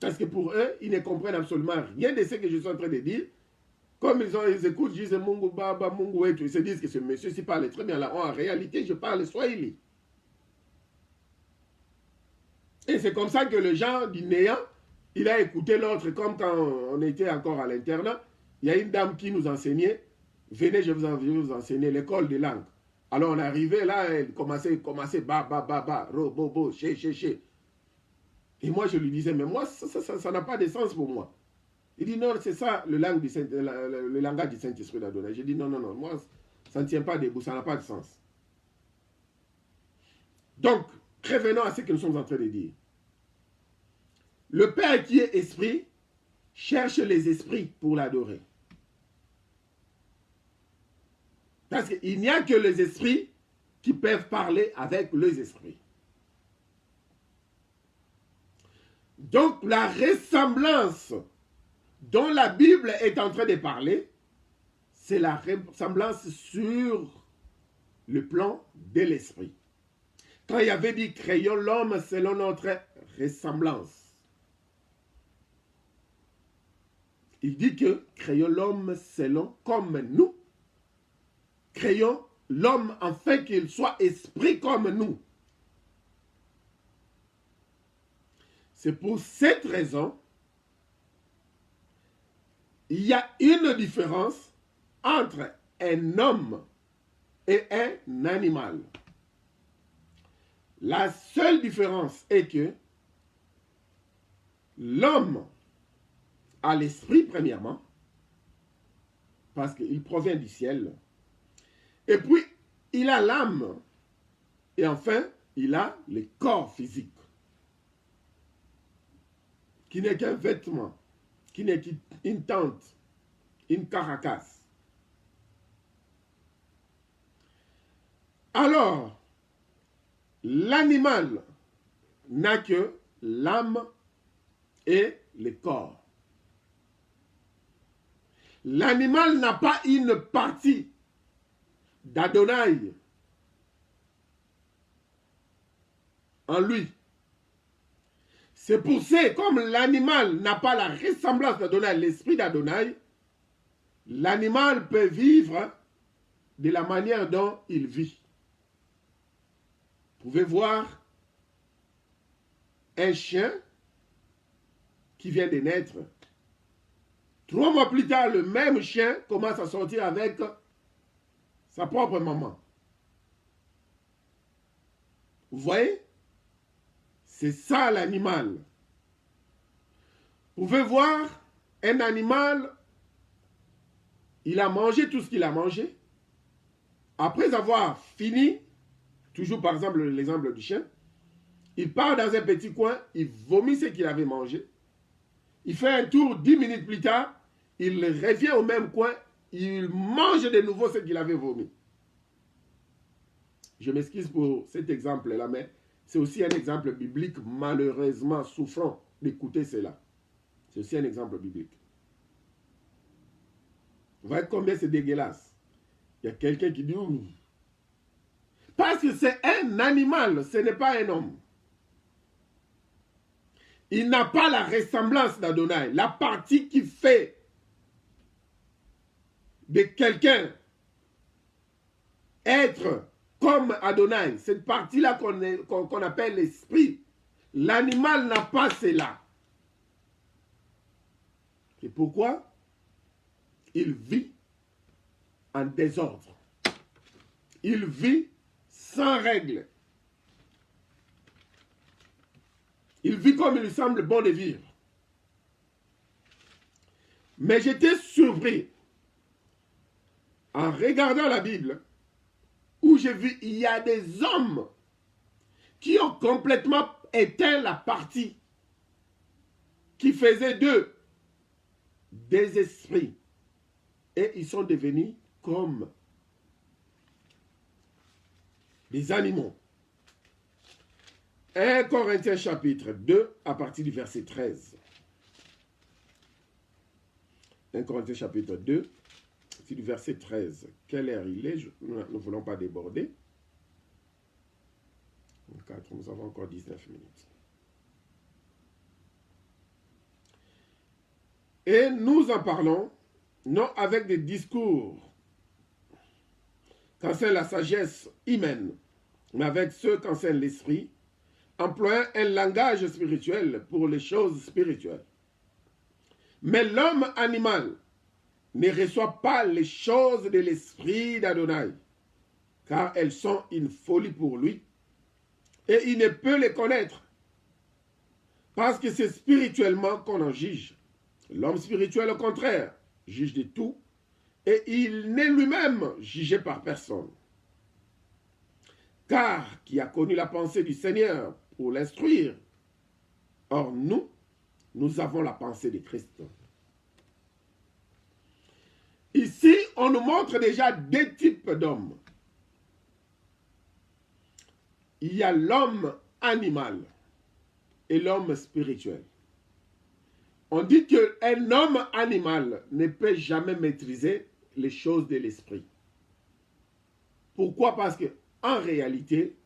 Parce que pour eux, ils ne comprennent absolument rien de ce que je suis en train de dire. Comme ils écoutent, ils disent Mungu Baba, Mungu Etu. Ils se disent que ce monsieur-ci parle très bien là. En réalité, je parle Swahili. Et c'est comme ça que le gens du néant, il a écouté l'autre, comme quand on était encore à l'internat. Il y a une dame qui nous enseignait. Venez, je vais vous enseigner l'école des langues. Alors on arrivait là, elle commençait ba, ro, bo, bo, che. Et moi, je lui disais, mais moi, ça n'a pas de sens pour moi. Il dit, non, c'est ça le langage du Saint-Esprit d'Adonai. J'ai dit, non, moi, ça ne tient pas debout, ça n'a pas de sens. Donc, revenons à ce que nous sommes en train de dire. Le Père qui est esprit cherche les esprits pour l'adorer. Parce qu'il n'y a que les esprits qui peuvent parler avec les esprits. Donc la ressemblance dont la Bible est en train de parler, c'est la ressemblance sur le plan de l'esprit. Quand il avait dit « créons l'homme selon notre ressemblance », il dit que « créons l'homme selon comme nous ». Créons l'homme afin qu'il soit esprit comme nous. C'est pour cette raison, il y a une différence entre un homme et un animal. La seule différence est que l'homme a l'esprit premièrement, parce qu'il provient du ciel, et puis il a l'âme, et enfin il a le corps physique, qui n'est qu'un vêtement, qui n'est qu'une tente, une caracasse. Alors, l'animal n'a que l'âme et le corps. L'animal n'a pas une partie d'Adonai en lui. C'est pour ça, comme l'animal n'a pas la ressemblance d'Adonai, l'esprit d'Adonai, l'animal peut vivre de la manière dont il vit. Vous pouvez voir un chien qui vient de naître. 3 mois plus tard, le même chien commence à sortir avec sa propre maman. Vous voyez? C'est ça l'animal. Vous pouvez voir un animal, il a mangé tout ce qu'il a mangé. Après avoir fini, toujours par exemple l'exemple du chien, il part dans un petit coin, il vomit ce qu'il avait mangé. Il fait un tour 10 minutes plus tard, il revient au même coin, il mange de nouveau ce qu'il avait vomi. Je m'excuse pour cet exemple-là, mais c'est aussi un exemple biblique malheureusement souffrant d'écouter cela. C'est aussi un exemple biblique. Vous voyez combien c'est dégueulasse. Il y a quelqu'un qui dit « Parce que c'est un animal, ce n'est pas un homme. » Il n'a pas la ressemblance d'Adonai. La partie qui fait de quelqu'un être comme Adonai, cette partie-là qu'on appelle l'esprit, l'animal n'a pas cela. C'est pourquoi il vit en désordre. Il vit sans règle. Il vit comme il lui semble bon de vivre. Mais j'étais surpris en regardant la Bible où j'ai vu il y a des hommes qui ont complètement éteint la partie qui faisait d'eux des esprits. Et ils sont devenus comme des animaux. 1 Corinthiens chapitre 2 à partir du verset 13. 1 Corinthiens chapitre 2 du verset 13. Quelle heure il est? Nous ne voulons pas déborder. 4, nous avons encore 19 minutes. Et nous en parlons, non avec des discours qu'enseigne la sagesse humaine, mais avec ceux qu'enseigne l'esprit, employant un langage spirituel pour les choses spirituelles. Mais l'homme animal ne reçoit pas les choses de l'esprit d'Adonai, car elles sont une folie pour lui, et il ne peut les connaître, parce que c'est spirituellement qu'on en juge. L'homme spirituel, au contraire, juge de tout, et il n'est lui-même jugé par personne. Car qui a connu la pensée du Seigneur pour l'instruire? Or nous avons la pensée de Christ. Ici, on nous montre déjà deux types d'hommes. Il y a l'homme animal et l'homme spirituel. On dit qu'un homme animal ne peut jamais maîtriser les choses de l'esprit. Pourquoi? Parce que en réalité,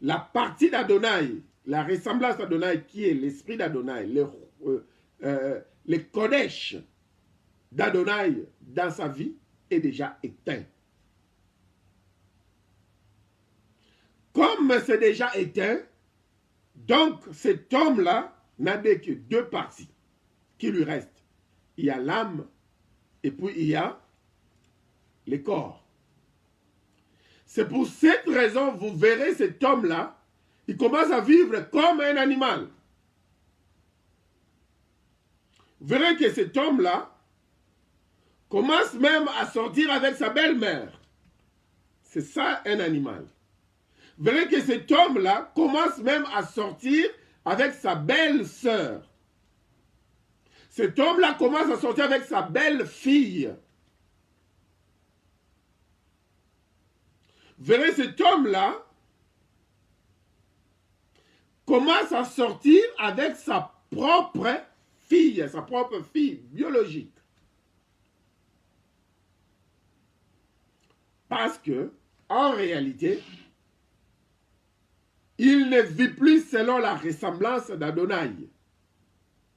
la partie d'Adonai, la ressemblance d'Adonai qui est l'esprit d'Adonai, le Kodesh d'Adonai dans sa vie est déjà éteint. Comme c'est déjà éteint, donc cet homme-là n'a que deux parties qui lui restent. Il y a l'âme et puis il y a le corps. C'est pour cette raison, vous verrez cet homme-là, il commence à vivre comme un animal. Vous verrez que cet homme-là commence même à sortir avec sa belle-mère. C'est ça un animal. Vous verrez que cet homme-là commence même à sortir avec sa belle-sœur. Cet homme-là commence à sortir avec sa belle-fille. Vous verrez cet homme-là commence à sortir avec sa propre fille biologique. Parce que, en réalité, il ne vit plus selon la ressemblance d'Adonai.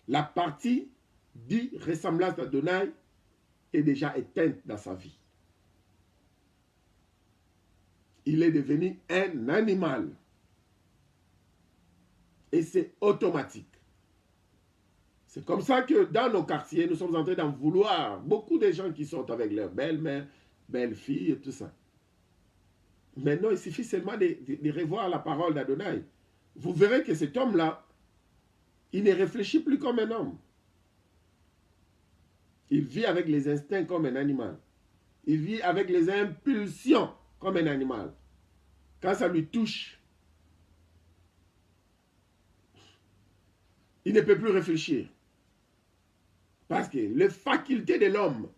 La partie dit ressemblance d'Adonai est déjà éteinte dans sa vie. Il est devenu un animal. Et c'est automatique. C'est comme ça que dans nos quartiers, nous sommes en train d'en vouloir. Beaucoup de gens qui sont avec leur belle-mère, belle-fille et tout ça. Maintenant, il suffit seulement de revoir la parole d'Adonai. Vous verrez que cet homme-là, il ne réfléchit plus comme un homme. Il vit avec les instincts comme un animal. Il vit avec les impulsions comme un animal. Quand ça lui touche, il ne peut plus réfléchir. Parce que les facultés de l'homme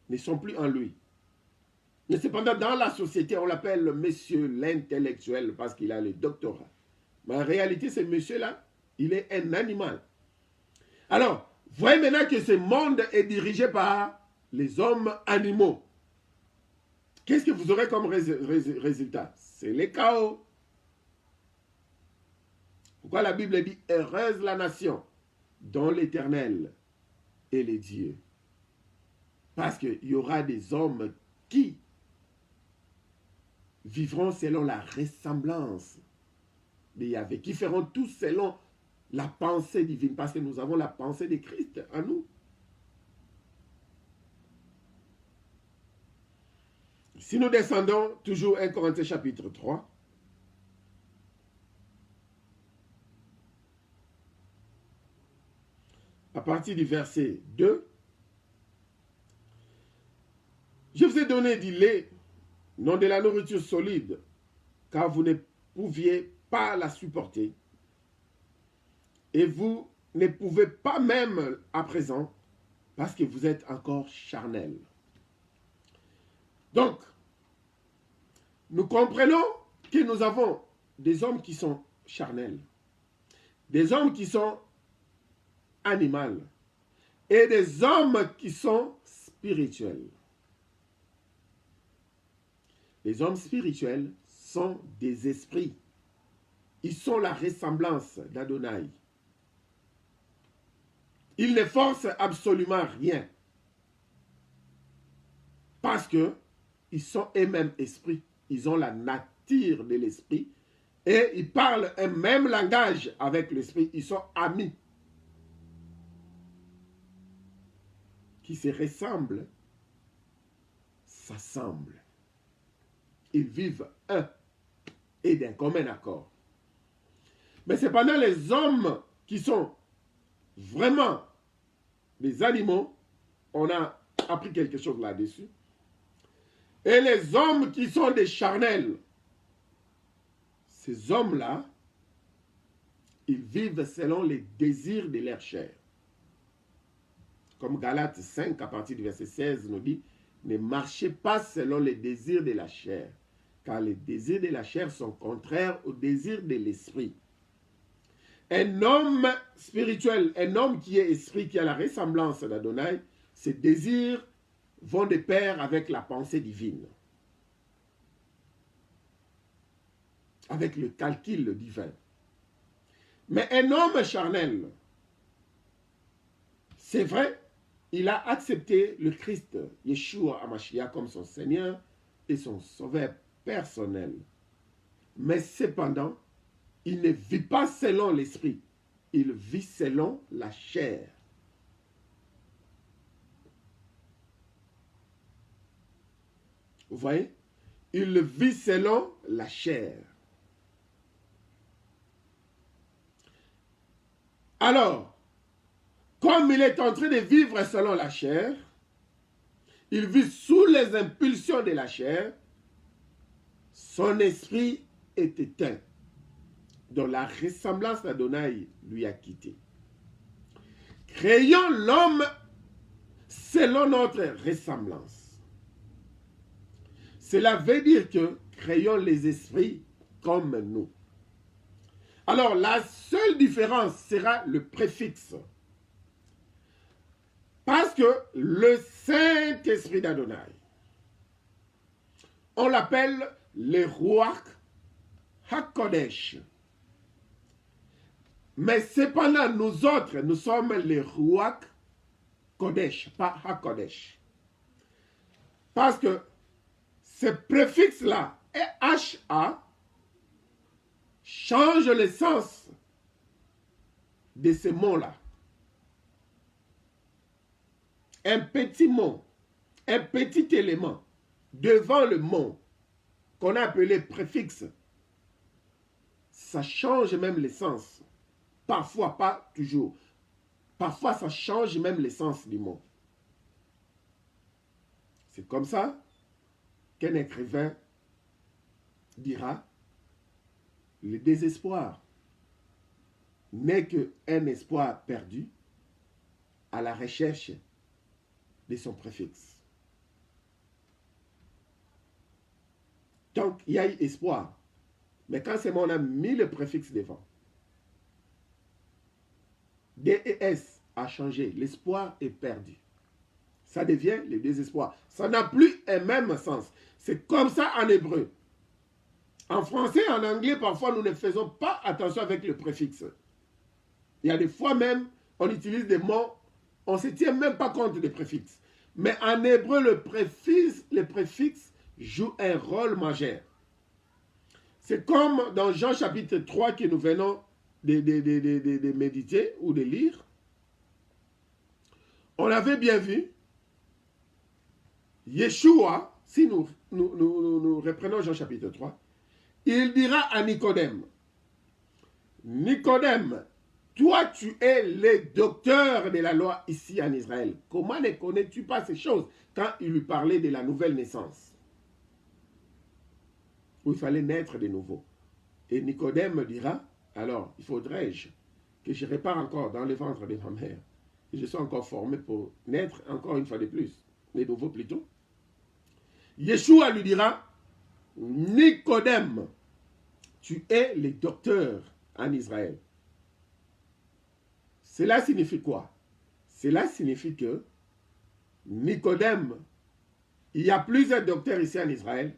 ne sont plus en lui. Mais cependant, dans la société, on l'appelle le monsieur l'intellectuel parce qu'il a le doctorat. Mais en réalité, ce monsieur-là, il est un animal. Alors, voyez maintenant que ce monde est dirigé par les hommes animaux. Qu'est-ce que vous aurez comme résultat? C'est le chaos. Pourquoi la Bible dit « Heureuse la nation dont l'Éternel est le Dieu ». Parce qu'il y aura des hommes qui vivront selon la ressemblance de Yahvé, qui feront tout selon la pensée divine, parce que nous avons la pensée de Christ en nous. Si nous descendons toujours 1 Corinthiens chapitre 3, à partir du verset 2, je vous ai donné du lait, non de la nourriture solide, car vous ne pouviez pas la supporter. Et vous ne pouvez pas même à présent, parce que vous êtes encore charnel. Donc, nous comprenons que nous avons des hommes qui sont charnels, des hommes qui sont animaux, et des hommes qui sont spirituels. Les hommes spirituels sont des esprits. Ils sont la ressemblance d'Adonai. Ils ne forcent absolument rien. Parce qu'ils sont eux-mêmes esprits. Ils ont la nature de l'esprit. Et ils parlent un même langage avec l'esprit. Ils sont amis. Qui se ressemblent, s'assemblent. Ils vivent un et d'un commun accord. Mais cependant, les hommes qui sont vraiment des animaux, on a appris quelque chose là-dessus. Et les hommes qui sont des charnels, ces hommes-là, ils vivent selon les désirs de leur chair. comme Galates 5 à partir du verset 16 nous dit, ne marchez pas selon les désirs de la chair, car les désirs de la chair sont contraires aux désirs de l'esprit. Un homme spirituel, un homme qui est esprit, qui a la ressemblance d'Adonai, ses désirs vont de pair avec la pensée divine, avec le calcul divin. Mais un homme charnel, c'est vrai, il a accepté le Christ, Yeshua HaMashiach, comme son Seigneur et son Sauveur personnel. Mais cependant, il ne vit pas selon l'esprit, il vit selon la chair. Vous voyez? Il vit selon la chair. Alors, comme il est en train de vivre selon la chair, il vit sous les impulsions de la chair, son esprit est éteint, dont la ressemblance d'Adonai lui a quitté. Créons l'homme selon notre ressemblance. Cela veut dire que créons les esprits comme nous. Alors, la seule différence sera le préfixe. Parce que le Saint-Esprit d'Adonai, on l'appelle le Ruach HaKodesh. Mais cependant, nous autres, nous sommes les Ruach Kodesh, pas HaKodesh. Parce que ce préfixe-là, HA, change le sens de ce mot-là. Un petit mot, un petit élément devant le mot qu'on a appelé préfixe, ça change même le sens. Parfois, pas toujours. Parfois, ça change même le sens du mot. C'est comme ça qu'un écrivain dira, le désespoir n'est qu'un espoir perdu à la recherche de son préfixe. Donc, il y a eu espoir. Mais quand c'est moi, on a mis le préfixe devant, DES a changé. L'espoir est perdu. Ça devient le désespoir. Ça n'a plus un même sens. C'est comme ça en hébreu. En français, en anglais, parfois, nous ne faisons pas attention avec le préfixe. Il y a des fois même, on utilise des mots, on ne se tient même pas compte des préfixes. Mais en hébreu, le préfixe joue un rôle majeur. C'est comme dans Jean chapitre 3 que nous venons de méditer ou de lire. On avait bien vu, Yeshua, si nous reprenons Jean chapitre 3, il dira à Nicodème, Nicodème, toi tu es le docteur de la loi ici en Israël. Comment ne connais-tu pas ces choses quand il lui parlait de la nouvelle naissance, où il fallait naître de nouveau. Et Nicodème dira, alors il faudrait-je que je répare encore dans le ventre de ma mère et je sois encore formé pour naître encore une fois de plus, de nouveau plutôt. Yeshua lui dira, Nicodème, tu es le docteur en Israël. Cela signifie quoi? Cela signifie que Nicodème, il y a plusieurs docteurs ici en Israël,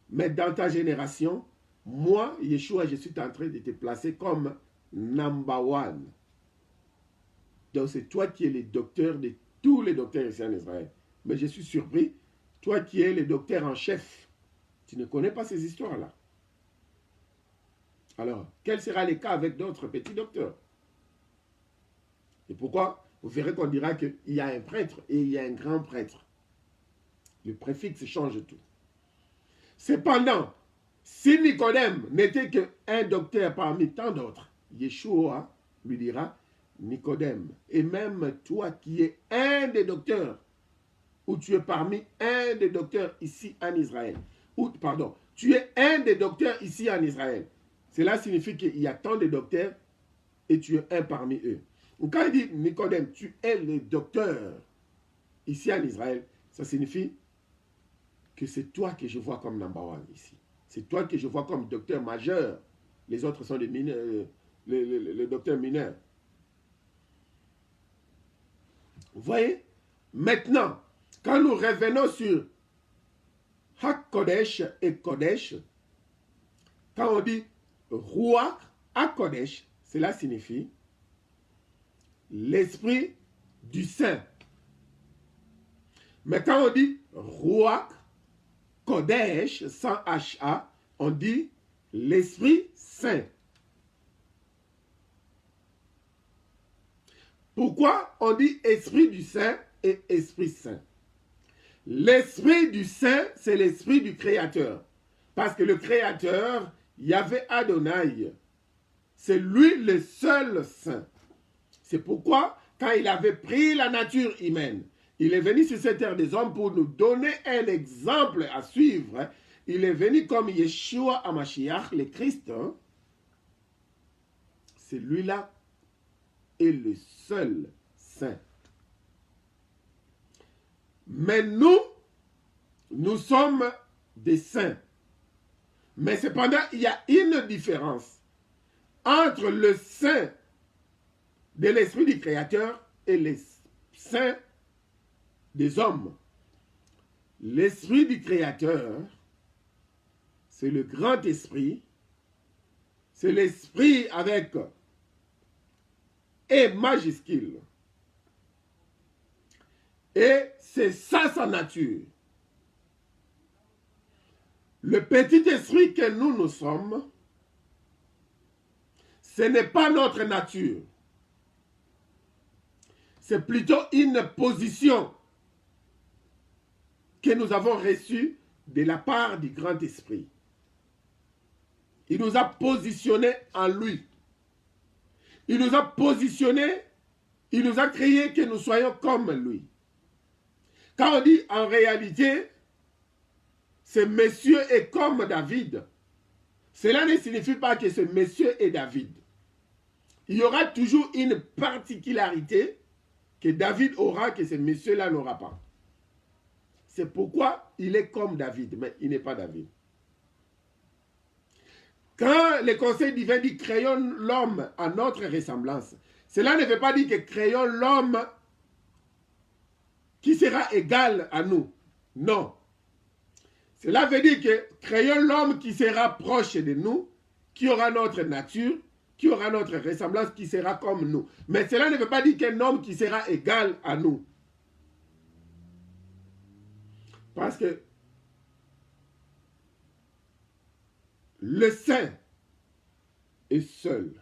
mais dans ta génération, moi, Yeshua, je suis en train de te placer comme number one. Donc c'est toi qui es le docteur de tous les docteurs ici en Israël. Mais je suis surpris, toi qui es le docteur en chef, tu ne connais pas ces histoires-là. Alors, quel sera le cas avec d'autres petits docteurs? Et pourquoi? Vous verrez qu'on dira qu'il y a un prêtre et il y a un grand prêtre. Le préfixe change tout. Cependant, si Nicodème n'était qu'un docteur parmi tant d'autres, Yeshua lui dira, Nicodème, et même toi qui es un des docteurs, ou tu es parmi un des docteurs ici en Israël, ou pardon, tu es un des docteurs ici en Israël. Cela signifie qu'il y a tant de docteurs et tu es un parmi eux. Quand il dit Nicodème, tu es le docteur ici en Israël, ça signifie que c'est toi que je vois comme number one ici. C'est toi que je vois comme docteur majeur. Les autres sont des mineurs, les docteurs mineurs. Vous voyez? Maintenant, quand nous revenons sur HaKodesh et Kodesh, quand on dit Ruach HaKodesh, cela signifie l'esprit du Saint. Mais quand on dit Ruach Kodesh, sans H-A, on dit l'Esprit Saint. Pourquoi on dit Esprit du Saint et Esprit Saint? L'Esprit du Saint, c'est l'Esprit du Créateur. Parce que le Créateur, Yahvé Adonai, c'est lui le seul Saint. C'est pourquoi, quand il avait pris la nature humaine, il est venu sur cette terre des hommes pour nous donner un exemple à suivre. Il est venu comme Yeshua HaMashiach, le Christ. Celui-là est le seul saint. Mais nous sommes des saints. Mais cependant, il y a une différence entre le saint de l'esprit du Créateur et les saints des hommes. L'esprit du Créateur, c'est le grand esprit, c'est l'esprit avec E majuscule. Et c'est ça sa nature. Le petit esprit que nous sommes, ce n'est pas notre nature. C'est plutôt une position que nous avons reçue de la part du grand esprit. Il nous a positionnés en lui. Il nous a positionnés, il nous a créés que nous soyons comme lui. Quand on dit en réalité, ce monsieur est comme David, cela ne signifie pas que ce monsieur est David. Il y aura toujours une particularité que David aura que ce monsieur-là n'aura pas. C'est pourquoi il est comme David, mais il n'est pas David. Quand le conseil divin dit créons l'homme à notre ressemblance, cela ne veut pas dire que créons l'homme qui sera égal à nous. Non. Cela veut dire que créons l'homme qui sera proche de nous, qui aura notre nature, qui aura notre ressemblance, qui sera comme nous. Mais cela ne veut pas dire qu'un homme qui sera égal à nous. Parce que le saint est seul.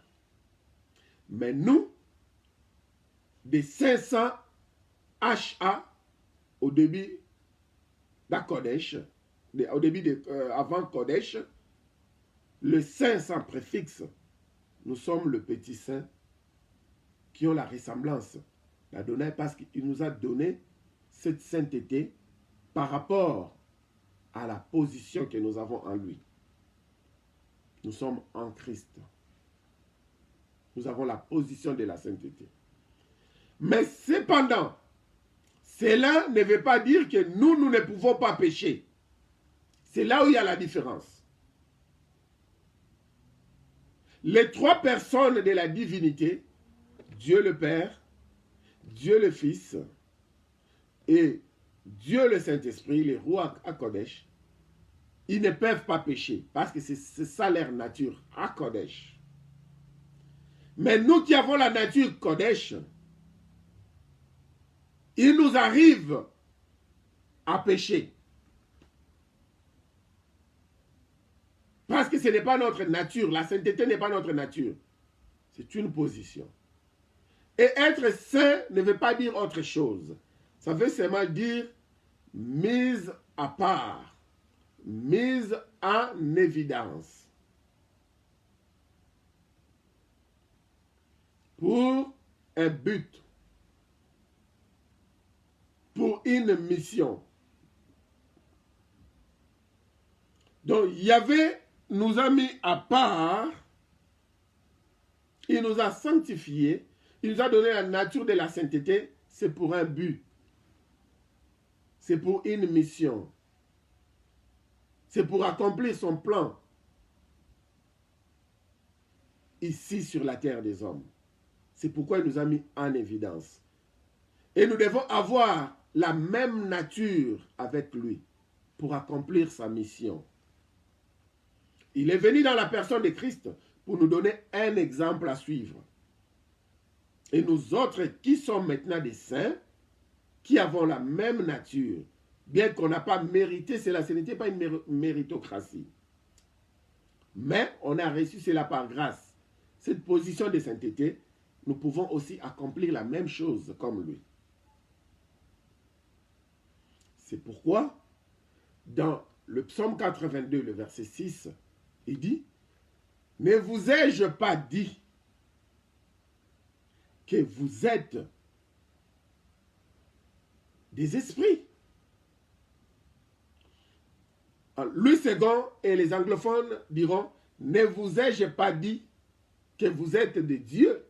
Mais nous, des 500 HA, au début d'Akodesh, au début avant Kodesh, le 500 préfixe, nous sommes le petit saint qui ont la ressemblance d'Adonai parce qu'il nous a donné cette sainteté par rapport à la position que nous avons en lui. Nous sommes en Christ. Nous avons la position de la sainteté. Mais cependant, cela ne veut pas dire que nous ne pouvons pas pécher. C'est là où il y a la différence. Les trois personnes de la divinité, Dieu le Père, Dieu le Fils et Dieu le Saint-Esprit, les Ruach HaKodesh, ils ne peuvent pas pécher parce que c'est ça leur nature, HaKodesh. Mais nous qui avons la nature Kodesh, il nous arrive à pécher. Parce que ce n'est pas notre nature. La sainteté n'est pas notre nature. C'est une position. Et être saint ne veut pas dire autre chose. Ça veut seulement dire mise à part, mise en évidence. Pour un but. Pour une mission. Donc, Yahvé nous a mis à part, il nous a sanctifiés, il nous a donné la nature de la sainteté, c'est pour un but. C'est pour une mission. C'est pour accomplir son plan ici sur la terre des hommes. C'est pourquoi il nous a mis en évidence. Et nous devons avoir la même nature avec lui pour accomplir sa mission. Il est venu dans la personne de Christ pour nous donner un exemple à suivre. Et nous autres qui sommes maintenant des saints, qui avons la même nature, bien qu'on n'a pas mérité cela, ce n'était pas une méritocratie. Mais on a reçu cela par grâce. Cette position de sainteté, nous pouvons aussi accomplir la même chose comme lui. C'est pourquoi, dans le psaume 82, le verset 6, il dit, « Ne vous ai-je pas dit que vous êtes des esprits ?» Louis II et les anglophones diront, « Ne vous ai-je pas dit que vous êtes des dieux?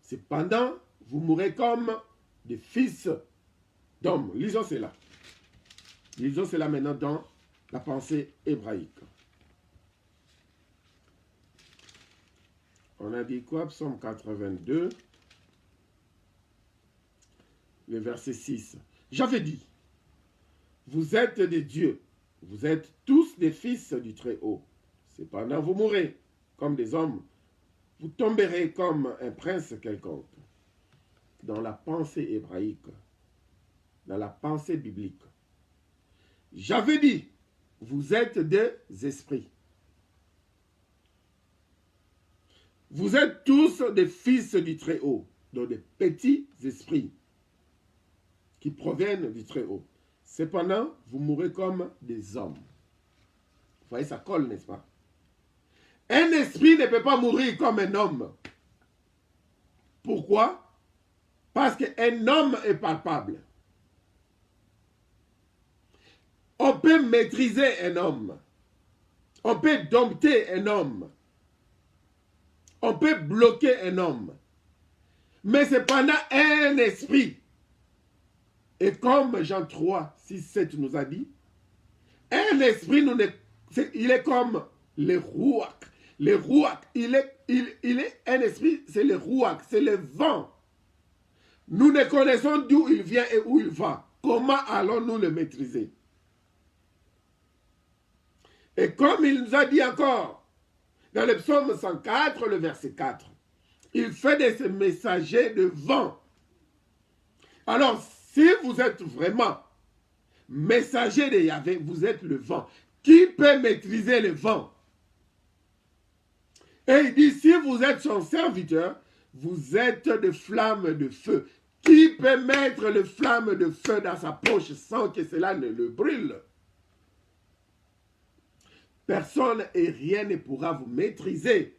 Cependant, vous mourrez comme des fils d'hommes. » Lisons cela. Lisons cela maintenant dans la pensée hébraïque. On a dit quoi? Psaume 82, le verset 6. J'avais dit, vous êtes des dieux, vous êtes tous des fils du Très-Haut. Cependant, vous mourrez comme des hommes, vous tomberez comme un prince quelconque. Dans la pensée hébraïque, dans la pensée biblique. J'avais dit, vous êtes des esprits. Vous êtes tous des fils du Très-Haut, donc des petits esprits qui proviennent du Très-Haut. Cependant, vous mourrez comme des hommes. Vous voyez, ça colle, n'est-ce pas? Un esprit ne peut pas mourir comme un homme. Pourquoi? Parce qu'un homme est palpable. On peut maîtriser un homme. On peut dompter un homme. On peut bloquer un homme. Mais cependant, un esprit. Et comme Jean 3, 6, 7 nous a dit, un esprit, il est comme le rouak. Le rouak, il est un esprit, c'est le rouak, c'est le vent. Nous ne connaissons d'où il vient et où il va. Comment allons-nous le maîtriser? Et comme il nous a dit encore, dans le psaume 104, le verset 4, il fait de ces messagers de vent. Alors, si vous êtes vraiment messager de Yahvé, vous êtes le vent. Qui peut maîtriser le vent? Et il dit, si vous êtes son serviteur, vous êtes des flammes de feu. Qui peut mettre les flammes de feu dans sa poche sans que cela ne le brûle? Personne et rien ne pourra vous maîtriser.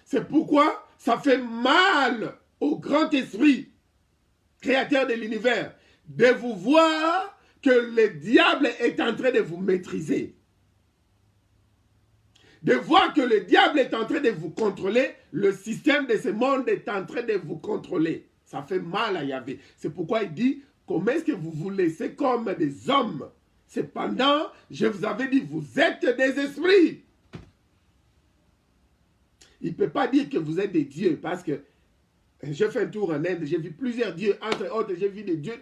C'est pourquoi ça fait mal au grand esprit, créateur de l'univers, de vous voir que le diable est en train de vous maîtriser. De voir que le diable est en train de vous contrôler, le système de ce monde est en train de vous contrôler. Ça fait mal à Yahvé. C'est pourquoi il dit, comment est-ce que vous vous laissez comme des hommes? Cependant, je vous avais dit, vous êtes des esprits. Il ne peut pas dire que vous êtes des dieux, parce que j'ai fait un tour en Inde, j'ai vu plusieurs dieux, entre autres, j'ai vu des dieux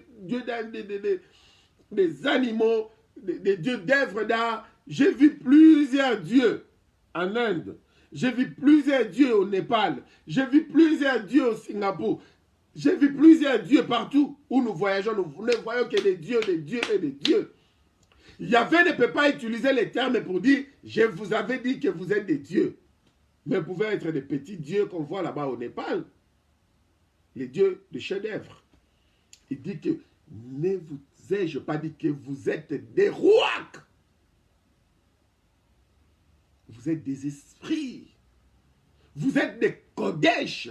des animaux, des dieux d'œuvres d'art. J'ai vu plusieurs dieux en Inde. J'ai vu plusieurs dieux au Népal. J'ai vu plusieurs dieux au Singapour. J'ai vu plusieurs dieux partout où nous voyageons. Nous ne voyons que des dieux et des dieux. Yahvé ne peut pas utiliser les termes pour dire « Je vous avais dit que vous êtes des dieux ». Mais vous pouvez être des petits dieux qu'on voit là-bas au Népal. Les dieux de chef-d'œuvre. Il dit que ne vous ai-je pas dit que vous êtes des rouaks? Vous êtes des esprits. Vous êtes des Kodesh.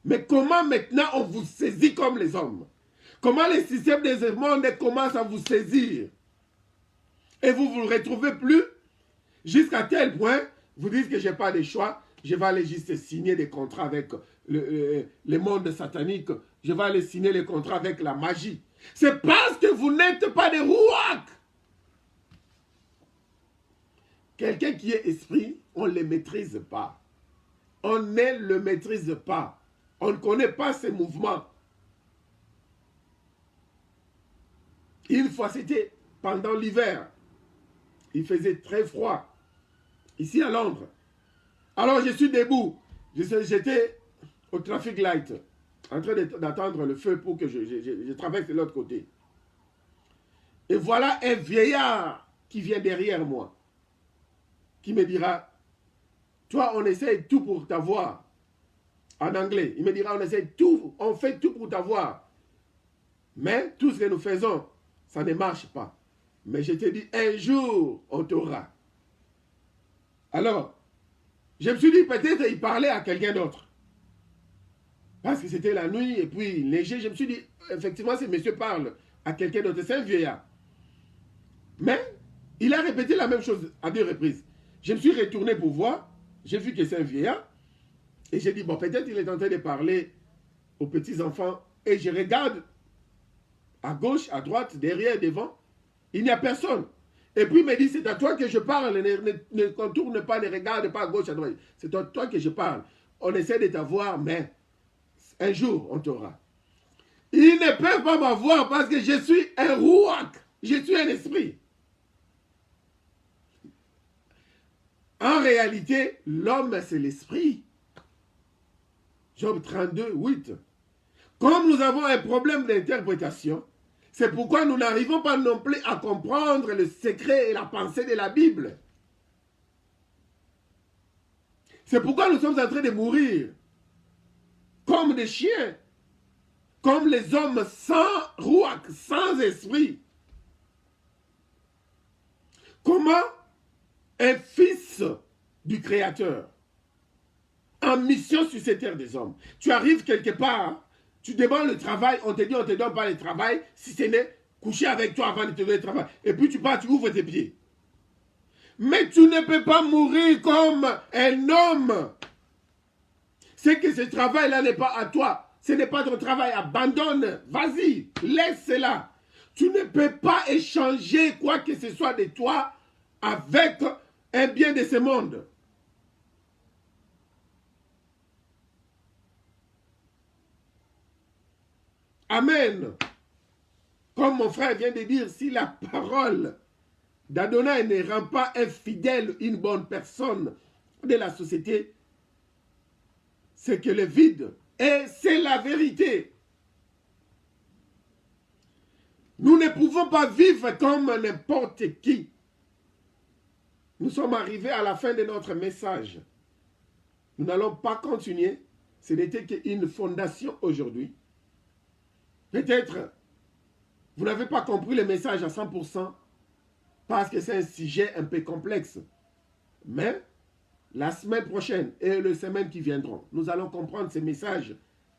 Mais comment maintenant on vous saisit comme les hommes? Comment les systèmes des mondes commencent à vous saisir? Et vous ne vous retrouvez plus jusqu'à tel point, vous dites que je n'ai pas de choix, je vais aller juste signer des contrats avec les mondes sataniques, je vais aller signer les contrats avec la magie. C'est parce que vous n'êtes pas des rouacs. Quelqu'un qui est esprit, on ne le maîtrise pas. On ne le maîtrise pas. On ne connaît pas ses mouvements. Une fois, c'était pendant l'hiver. Il faisait très froid. Ici à Londres. Alors je suis debout. J'étais au traffic light, en train d'attendre le feu pour que je traverse de l'autre côté. Et voilà un vieillard qui vient derrière moi, qui me dira, toi on essaye tout pour t'avoir. En anglais, il me dira, on essaye tout, on fait tout pour t'avoir. Mais tout ce que nous faisons, ça ne marche pas. Mais je te dis, un jour, on t'aura. Alors, je me suis dit, peut-être il parlait à quelqu'un d'autre. Parce que c'était la nuit et puis léger. Je me suis dit, effectivement, ce monsieur parle à quelqu'un d'autre. C'est un vieillard. Mais il a répété la même chose à 2 reprises. Je me suis retourné pour voir. J'ai vu que c'est un vieillard. Et j'ai dit, bon, peut-être il est en train de parler aux petits-enfants. Et je regarde à gauche, à droite, derrière, devant. Il n'y a personne. Et puis il me dit, c'est à toi que je parle. Ne contourne pas, ne regarde pas à gauche, à droite. C'est à toi que je parle. On essaie de t'avoir, mais un jour, on t'aura. Ils ne peuvent pas m'avoir parce que je suis un rouac. Je suis un esprit. En réalité, l'homme, c'est l'esprit. Job 32, 8. Comme nous avons un problème d'interprétation, c'est pourquoi nous n'arrivons pas non plus à comprendre le secret et la pensée de la Bible. C'est pourquoi nous sommes en train de mourir comme des chiens, comme les hommes sans rouac, sans esprit. Comment un fils du Créateur, en mission sur cette terre des hommes, tu arrives quelque part, tu demandes le travail, on te dit on ne te donne pas le travail, si ce n'est coucher avec toi avant de te donner le travail. Et puis tu pars, tu ouvres tes pieds. Mais tu ne peux pas mourir comme un homme. C'est que ce travail-là n'est pas à toi. Ce n'est pas ton travail. Abandonne. Vas-y. Laisse cela. Tu ne peux pas échanger quoi que ce soit de toi avec un bien de ce monde. Amen. Comme mon frère vient de dire, si la parole d'Adonai ne rend pas infidèle une bonne personne de la société, c'est que le vide, et c'est la vérité. Nous ne pouvons pas vivre comme n'importe qui. Nous sommes arrivés à la fin de notre message. Nous n'allons pas continuer. Ce n'était qu'une fondation aujourd'hui. Peut-être, vous n'avez pas compris le message à 100%, parce que c'est un sujet un peu complexe. Mais, la semaine prochaine et les semaines qui viendront, nous allons comprendre ces messages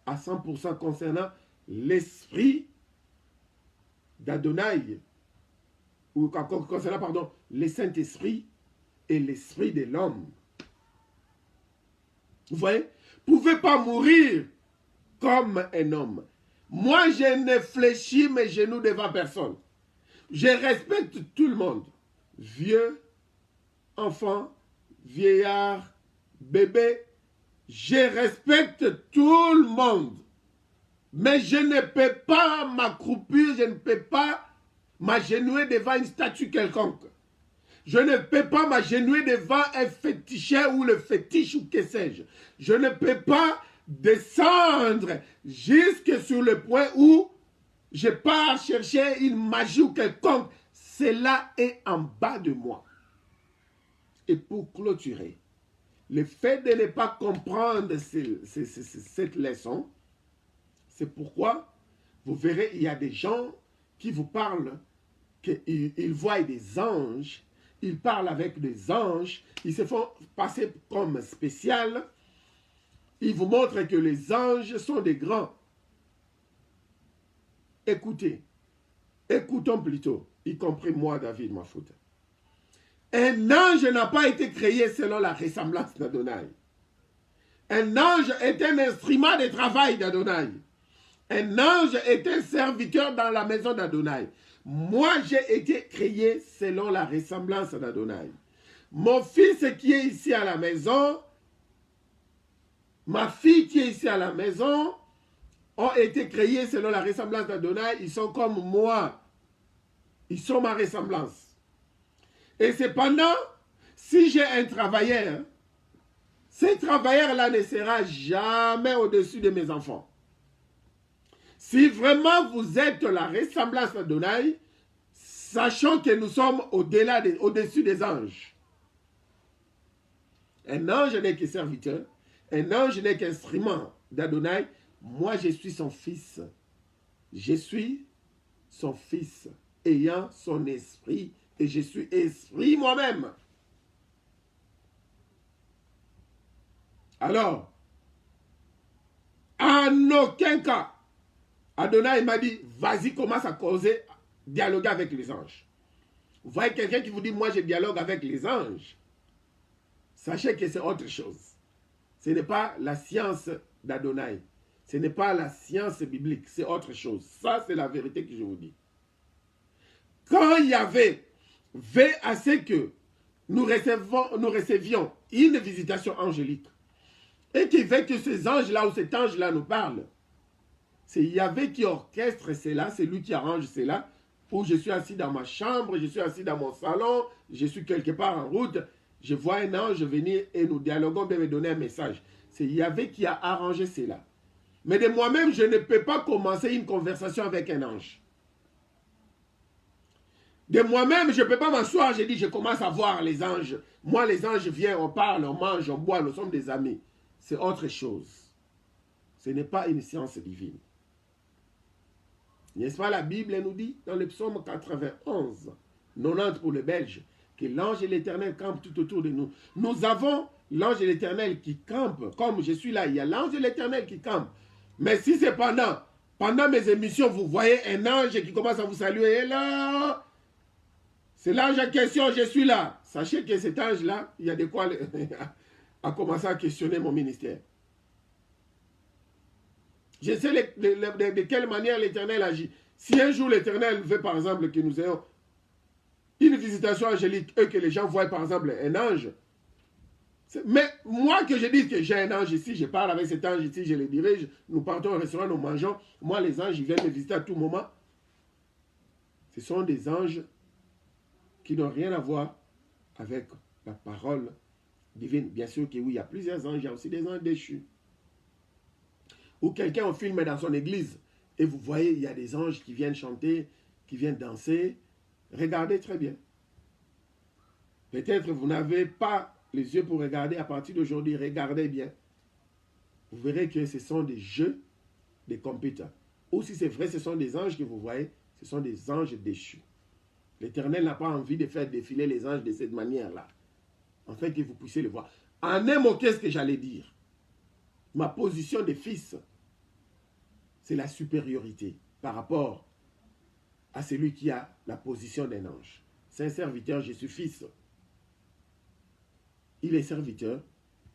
à 100% concernant l'esprit d'Adonai, ou concernant, pardon, le Saint-Esprit et l'esprit de l'homme. Vous voyez? Vous ne pouvez pas mourir comme un homme. Moi, je ne fléchis mes genoux devant personne. Je respecte tout le monde. Vieux, enfant, vieillard, bébé. Je respecte tout le monde. Mais je ne peux pas m'accroupir, je ne peux pas m'agenouiller devant une statue quelconque. Je ne peux pas m'agenouiller devant un féticheur ou le fétiche ou que sais-je. Je ne peux pas descendre jusque sur le point où je pars chercher une magie ou quelconque. Cela est en bas de moi. Et pour clôturer, le fait de ne pas comprendre cette leçon, c'est pourquoi vous verrez, il y a des gens qui vous parlent qu'ils voient des anges, ils parlent avec des anges, ils se font passer comme spécial. Ils vous montrent que les anges sont des grands. Écoutez, écoutons plutôt, y compris moi, David Mafuta. Un ange n'a pas été créé selon la ressemblance d'Adonai. Un ange est un instrument de travail d'Adonai. Un ange est un serviteur dans la maison d'Adonai. Moi, j'ai été créé selon la ressemblance d'Adonai. Mon fils qui est ici à la maison, ma fille qui est ici à la maison, ont été créés selon la ressemblance d'Adonai. Ils sont comme moi. Ils sont ma ressemblance. Et cependant, si j'ai un travailleur, ce travailleur-là ne sera jamais au-dessus de mes enfants. Si vraiment vous êtes la ressemblance d'Adonai, sachant que nous sommes au-dessus des anges. Un ange n'est que serviteur, un ange n'est qu'instrument d'Adonai. Moi, je suis son fils. Je suis son fils, ayant son esprit, et je suis esprit moi-même. Alors, en aucun cas, Adonai m'a dit, vas-y, commence à causer, dialoguer avec les anges. Vous voyez quelqu'un qui vous dit, moi je dialogue avec les anges. Sachez que c'est autre chose. Ce n'est pas la science d'Adonai. Ce n'est pas la science biblique, c'est autre chose. Ça, c'est la vérité que je vous dis. Quand Yahvé veut à ce que nous recevions une visitation angélique, et qui veut que ces anges-là ou cet ange-là nous parle, c'est Yahvé qui orchestre cela, c'est lui qui arrange cela, où je suis assis dans ma chambre, je suis assis dans mon salon, je suis quelque part en route, je vois un ange venir et nous dialoguons, bien me donner un message. C'est Yahvé qui a arrangé cela. Mais de moi-même, je ne peux pas commencer une conversation avec un ange. De moi-même, je ne peux pas m'asseoir, je dis, je commence à voir les anges. Moi, les anges viennent, on parle, on mange, on boit, nous sommes des amis. C'est autre chose. Ce n'est pas une science divine. N'est-ce pas, la Bible nous dit, dans le psaume 91, 90 pour les Belges, que l'ange et l'Éternel campent tout autour de nous. Nous avons l'ange et l'Éternel qui campe. Comme je suis là, il y a l'ange et l'Éternel qui campe. Mais si c'est pendant mes émissions, vous voyez un ange qui commence à vous saluer, et là, c'est l'ange en question, je suis là. Sachez que cet ange-là, il y a de quoi à commencer à questionner mon ministère. Je sais de quelle manière l'Éternel agit. Si un jour l'Éternel veut, par exemple, que nous ayons une visitation angélique et que les gens voient, par exemple, un ange, mais moi que je dise que j'ai un ange ici, je parle avec cet ange ici, je le dirige, nous partons au restaurant, nous mangeons, moi les anges, ils viennent me visiter à tout moment. Ce sont des anges qui n'ont rien à voir avec la parole divine. Bien sûr que oui, il y a plusieurs anges, il y a aussi des anges déchus. Ou quelqu'un en filme dans son église et vous voyez, il y a des anges qui viennent chanter, qui viennent danser. Regardez très bien. Peut-être vous n'avez pas les yeux pour regarder. À partir d'aujourd'hui, regardez bien. Vous verrez que ce sont des jeux, des computers. Ou si c'est vrai, ce sont des anges que vous voyez, ce sont des anges déchus. L'Éternel n'a pas envie de faire défiler les anges de cette manière-là. Afin que vous puissiez le voir. En un mot, qu'est-ce que j'allais dire? Ma position de fils, c'est la supériorité par rapport à celui qui a la position d'un ange. C'est un serviteur, je suis fils. Il est serviteur,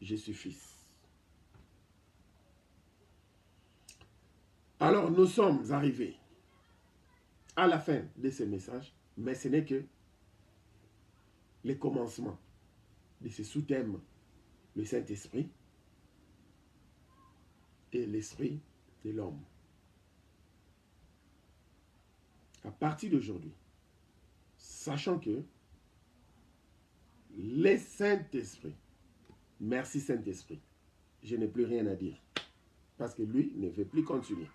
je suis fils. Alors, nous sommes arrivés à la fin de ce message, mais ce n'est que le commencement de ce sous-thème, le Saint-Esprit et l'esprit de l'homme. À partir d'aujourd'hui, sachant que le Saint-Esprit, merci Saint-Esprit, je n'ai plus rien à dire, parce que lui ne veut plus continuer.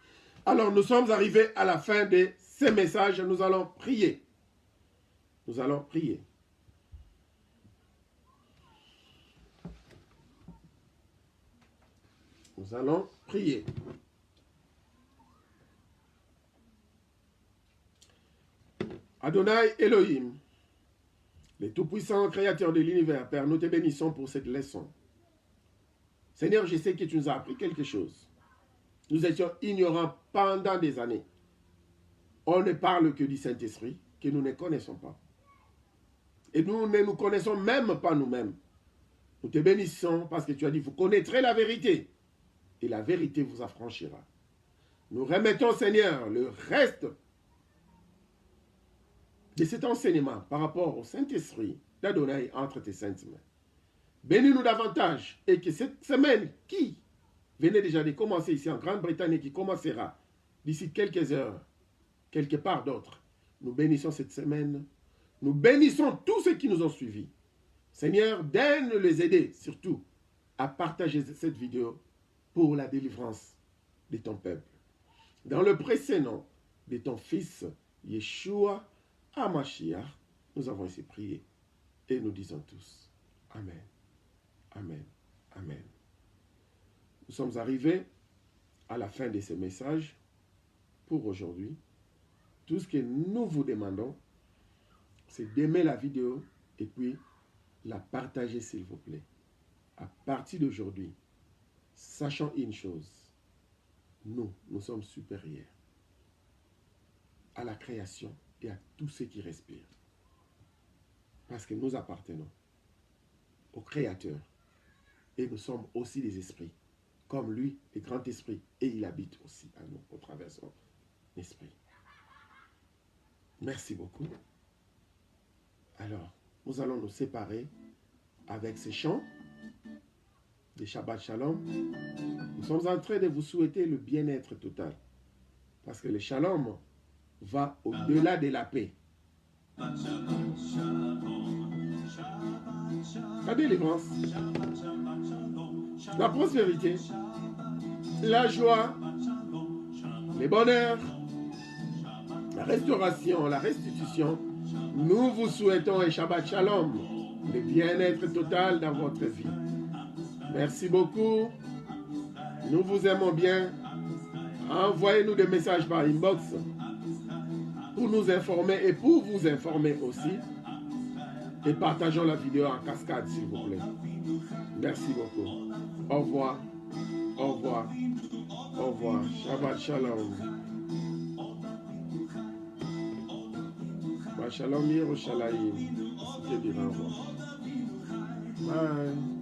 Alors nous sommes arrivés à la fin de ce message, nous allons prier. Nous allons prier. Nous allons prier. Adonai Elohim, le Tout-Puissant Créateur de l'univers, Père, nous te bénissons pour cette leçon. Seigneur, je sais que tu nous as appris quelque chose. Nous étions ignorants pendant des années. On ne parle que du Saint-Esprit, que nous ne connaissons pas. Et nous ne nous connaissons même pas nous-mêmes. Nous te bénissons parce que tu as dit, vous connaîtrez la vérité et la vérité vous affranchira. Nous remettons, Seigneur, le reste de cet enseignement par rapport au Saint-Esprit d'Adonai entre tes saintes mains. Bénis-nous davantage et que cette semaine qui venait déjà de commencer ici en Grande-Bretagne et qui commencera d'ici quelques heures, quelque part d'autre, nous bénissons cette semaine. Nous bénissons tous ceux qui nous ont suivis. Seigneur, daignes les aider surtout à partager cette vidéo pour la délivrance de ton peuple. Dans le précieux nom de ton Fils, Yeshua HaMashiach, nous avons ainsi prié et nous disons tous Amen, Amen, Amen. Nous sommes arrivés à la fin de ce message pour aujourd'hui. Tout ce que nous vous demandons, c'est d'aimer la vidéo et puis la partager s'il vous plaît. À partir d'aujourd'hui, sachant une chose, nous sommes supérieurs à la création et à tous ceux qui respirent. Parce que nous appartenons au Créateur et nous sommes aussi des esprits, comme lui, le grand esprit, et il habite aussi à nous au travers de son esprit. Merci beaucoup. Alors, nous allons nous séparer avec ces chants de Shabbat Shalom. Nous sommes en train de vous souhaiter le bien-être total. Parce que le Shalom va au-delà de la paix. La délivrance, la prospérité, la joie, le bonheur, la restauration, la restitution. Nous vous souhaitons un Shabbat Shalom, le bien-être total dans votre vie. Merci beaucoup. Nous vous aimons bien. Envoyez-nous des messages par inbox pour nous informer et pour vous informer aussi. Et partageons la vidéo en cascade, s'il vous plaît. Merci beaucoup. Au revoir. Au revoir. Au revoir. Shabbat Shalom. Shalom Yerushalayim. Bye.